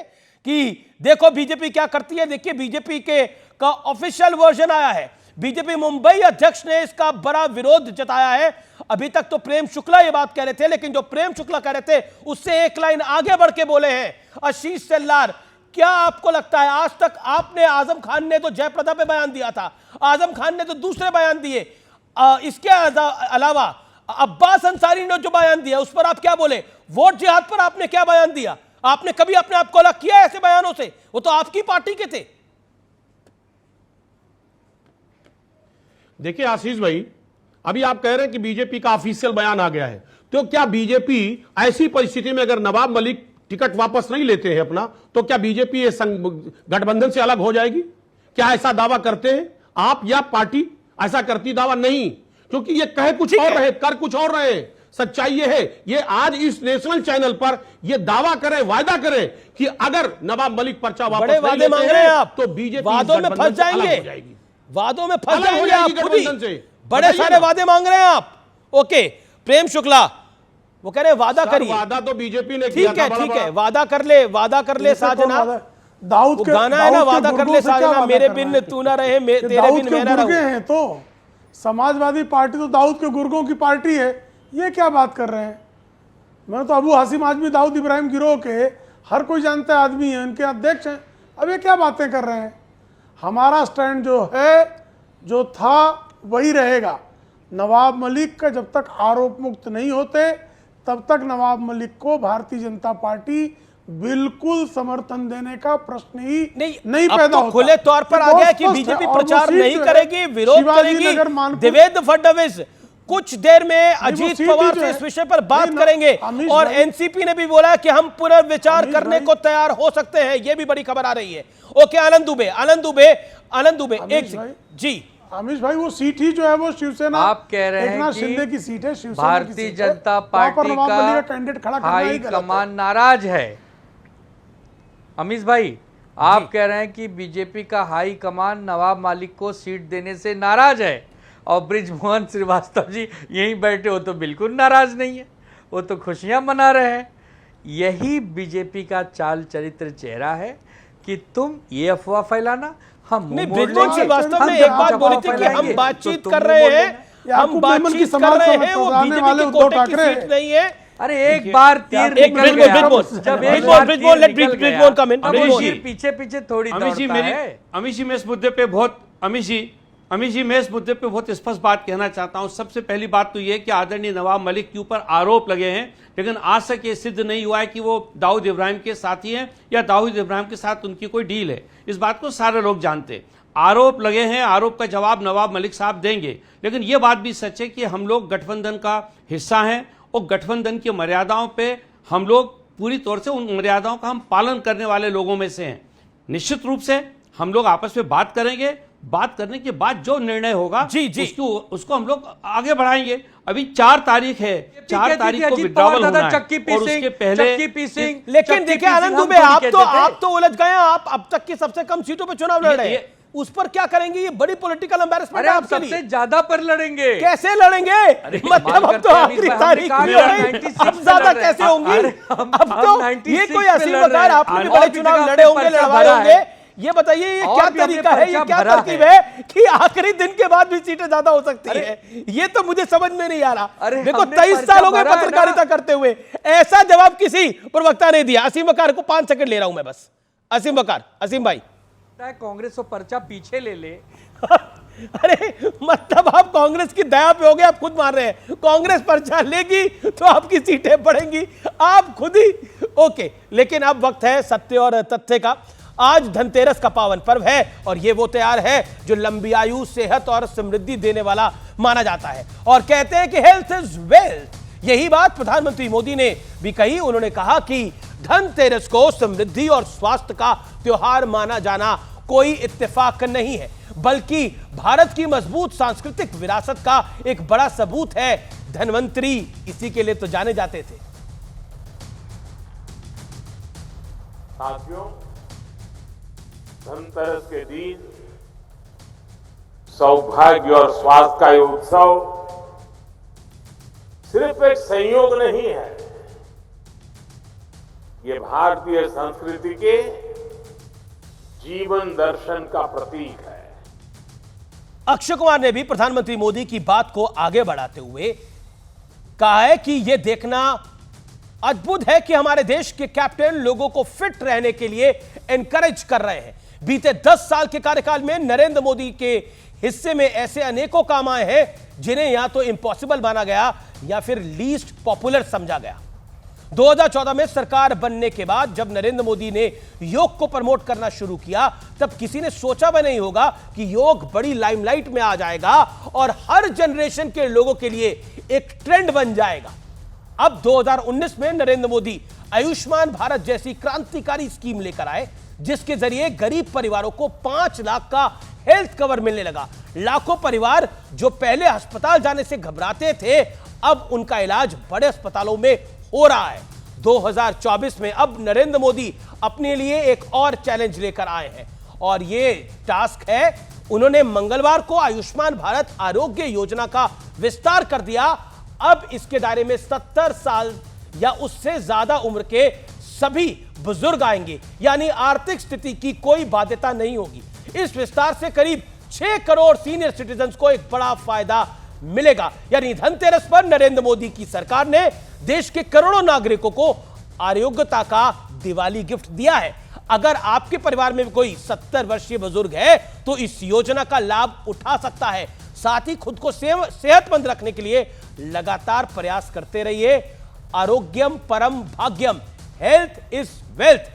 कि देखो बीजेपी क्या करती है। देखिए बीजेपी के का ऑफिशियल वर्जन आया है, बीजेपी मुंबई अध्यक्ष ने इसका बड़ा विरोध जताया है। अभी तक तो प्रेम शुक्ला ये बात कह रहे थे, लेकिन जो प्रेम शुक्ला कह रहे थे उससे एक लाइन आगे बढ़ के बोले हैं आशीष सेल्लार। क्या आपको लगता है, आज तक आपने, आजम खान ने तो जयप्रदा पे बयान दिया था, आजम खान ने तो दूसरे बयान दिए, इसके अलावा अब्बास अंसारी ने जो बयान दिया उस पर आप क्या बोले? वोट जिहाद पर आपने क्या बयान दिया? आपने कभी अपने आप को अलग किया ऐसे बयानों से? वो तो आपकी पार्टी के थे। देखिए आशीष भाई, अभी आप कह रहे हैं कि बीजेपी का ऑफिशियल बयान आ गया है, तो क्या बीजेपी ऐसी परिस्थिति में अगर नवाब मलिक टिकट वापस नहीं लेते हैं अपना, तो क्या बीजेपी गठबंधन से अलग हो जाएगी? क्या ऐसा दावा करते हैं आप या पार्टी ऐसा करती? दावा नहीं, क्योंकि ये कहे कुछ और रहे, कर कुछ और रहे। सच्चाई ये है, ये आज इस नेशनल चैनल पर ये दावा करे, वायदा करे कि अगर नवाब मलिक पर्चा वापस नहीं लेते हैं आप, तो बीजेपी वादों में फंस जाएंगे, वादों में फंस जाएंगे आप खुद ही। बड़े सारे वादे मांग रहे हैं आप। ओके, प्रेम शुक्ला वो कह रहे हैं वादा करिए। वादा तो बीजेपी ने किया था। ठीक है, वादा कर ले साजना। दाऊद के गाना है ना, वादा कर ले साजना, मेरे बिन तू ना रहे, तेरे बिन मैं ना रहूं। हैं तो समाजवादी पार्टी तो दाऊद के गुर्गों की पार्टी है, ये क्या बात कर रहे हैं? मैं तो अबू हासिम आजमी दाऊद इब्राहिम गिरोह के हर कोई जानता है आदमी है, उनके अध्यक्ष हैं। अब ये क्या बातें कर रहे हैं? हमारा स्टैंड जो है, जो था वही रहेगा। नवाब मलिक का जब तक आरोप मुक्त नहीं होते तब तक नवाब मलिक को भारतीय जनता पार्टी बिल्कुल समर्थन देने का प्रश्न ही नहीं पैदा होता। खुले तौर पर आ गया कि बीजेपी प्रचार नहीं करेगी, विरोध करेगी। देवेंद्र फडणवीस कुछ देर में अजीत पवार से इस विषय पर बात करेंगे, और एनसीपी ने भी बोला कि हम पुनर्विचार करने को तैयार हो सकते हैं। यह भी बड़ी खबर आ रही है। ओके, आनंद दुबे एक जी। अमीश भाई, वो सीट ही जो है वो शिवसेना, आप कह रहे हैं कि शिंदे की सीट है, शिवसेना भारतीय जनता पार्टी का कैंडिडेट खड़ा हाई कमान नाराज है। अमीश भाई, आप कह रहे हैं कि बीजेपी का हाई कमान नवाब मलिक को सीट देने से नाराज है, और बृजमोहन श्रीवास्तव जी यहीं बैठे हो तो बिल्कुल नाराज नहीं है, वो तो खुशियां मना रहे हैं। यही बीजेपी का चाल चरित्र चेहरा है कि तुम ये अफवाह फैलाना, हम बृजमोहन श्रीवास्तव ने एक बात बोली थी कि हम बातचीत कर रहे हैं, वो बीजेपी के कोटे की सीट नहीं है। अरे एक बार तीर निकल गया, जब एक बार पीछे पीछे थोड़ी दौड़ता है। अमीश जी, मैं इस मुद्दे पे बहुत स्पष्ट बात कहना चाहता हूं। सबसे पहली बात तो यह कि आदरणीय नवाब मलिक के ऊपर आरोप लगे हैं, लेकिन आज तक ये सिद्ध नहीं हुआ है कि वो दाऊद इब्राहिम के साथी हैं या दाऊद इब्राहिम के साथ उनकी कोई डील है। इस बात को सारे लोग जानते हैं। आरोप लगे हैं, आरोप का जवाब नवाब मलिक साहब देंगे, लेकिन यह बात भी सच है कि हम लोग गठबंधन का हिस्सा हैं, और गठबंधन की मर्यादाओं पे हम लोग पूरी तौर से उन मर्यादाओं का हम पालन करने वाले लोगों में से हैं। निश्चित रूप से हम लोग आपस में बात करेंगे, बात करने के बाद जो निर्णय होगा उसको हम लोग आगे बढ़ाएंगे। अभी 4 तारीख है, 4 तारीख को विड्रॉवल होना है, और उसके पहले। लेकिन देखिए आनंद दुबे, आप तो उलझ गए। आप अब तक की सबसे कम सीटों पे चुनाव लड़ रहे हैं, उस पर क्या करेंगे? ये बड़ी पॉलिटिकल एम्बैरेसमेंट है आपके लिए। सबसे ज्यादा पर लड़ेंगे। कैसे लड़ेंगे? मतलब अब तो आखिरी तारीख में, अब ज्यादा कैसे होंगी? अब तो ये कोई असीम वकार, आपने भी बड़े चुनाव लड़े होंगे, लड़वाए होंगे। ये बताइए, ये क्या तरीका है, ये क्या तरकीब है कि आखिरी दिन के बाद भी सीटें ज्यादा हो सकती है? ये तो मुझे समझ में नहीं आ रहा। देखो 23 साल हो गए पत्रकारिता करते हुए, ऐसा जवाब किसी प्रवक्ता ने दिया। असीम वकार को 5 सेकंड ले रहा हूं मैं बस। असीम भाई, कांग्रेस को पर्चा पीछे ले ले। अरे मतलब आप कांग्रेस की दया पे हो गए, आप खुद मान रहे हैं कांग्रेस पर्चा लेगी तो आपकी सीटें बढ़ेंगी, आप खुद ही। ओके, लेकिन अब वक्त है सत्य और तथ्य का। आज धनतेरस का पावन पर्व है, और ये वो त्योहार है जो लंबी आयु, सेहत और समृद्धि देने वाला माना जाता है, और कहते हैं कि हेल्थ इज वेल्थ। यही बात प्रधानमंत्री मोदी ने भी कही। उन्होंने कहा कि धनतेरस को समृद्धि और स्वास्थ्य का त्योहार माना जाना कोई इत्तेफाक नहीं है, बल्कि भारत की मजबूत सांस्कृतिक विरासत का एक बड़ा सबूत है। धनवंतरी इसी के लिए तो जाने जाते थे। साथियों, धनतेरस के दिन सौभाग्य और स्वास्थ्य का ये उत्सव सिर्फ एक संयोग नहीं है, ये भारतीय संस्कृति के जीवन दर्शन का प्रतीक है। अक्षय कुमार ने भी प्रधानमंत्री मोदी की बात को आगे बढ़ाते हुए कहा है कि यह देखना अद्भुत है कि हमारे देश के कैप्टन लोगों को फिट रहने के लिए एनकरेज कर रहे हैं। बीते 10 साल के कार्यकाल में नरेंद्र मोदी के हिस्से में ऐसे अनेकों काम आए हैं जिन्हें या तो इम्पॉसिबल माना गया या फिर लीस्ट पॉपुलर समझा गया। 2014 में सरकार बनने के बाद जब नरेंद्र मोदी ने योग को प्रमोट करना शुरू किया, तब किसी ने सोचा भी नहीं होगा कि योग बड़ी लाइमलाइट में आ जाएगा और हर जनरेशन के लोगों के लिए एक ट्रेंड बन जाएगा। अब 2019 में नरेंद्र मोदी आयुष्मान भारत जैसी क्रांतिकारी स्कीम लेकर आए, जिसके जरिए गरीब परिवारों को 5 लाख का हेल्थ कवर मिलने लगा। लाखों परिवार जो पहले अस्पताल जाने से घबराते थे, अब उनका इलाज बड़े अस्पतालों में हो रहा है। 2024 में अब नरेंद्र मोदी अपने लिए एक और चैलेंज लेकर आए हैं और ये टास्क है, उन्होंने मंगलवार को आयुष्मान भारत आरोग्य योजना का विस्तार कर दिया। अब इसके दायरे में 70 साल या उससे ज्यादा उम्र के सभी बुजुर्ग आएंगे, यानी आर्थिक स्थिति की कोई बाध्यता नहीं होगी। इस विस्तार से करीब 6 करोड़ सीनियर सिटीजन्स को एक बड़ा फायदा मिलेगा। यानी धनतेरस पर नरेंद्र मोदी की सरकार ने देश के करोड़ों नागरिकों को आरोग्यता का दिवाली गिफ्ट दिया है। अगर आपके परिवार में कोई 70 वर्षीय बुजुर्ग है तो इस योजना का लाभ उठा सकता है। साथ ही खुद को सेहतमंद रखने के लिए लगातार प्रयास करते रहिए। आरोग्यम परम भाग्यम, हेल्थ इज वेल्थ।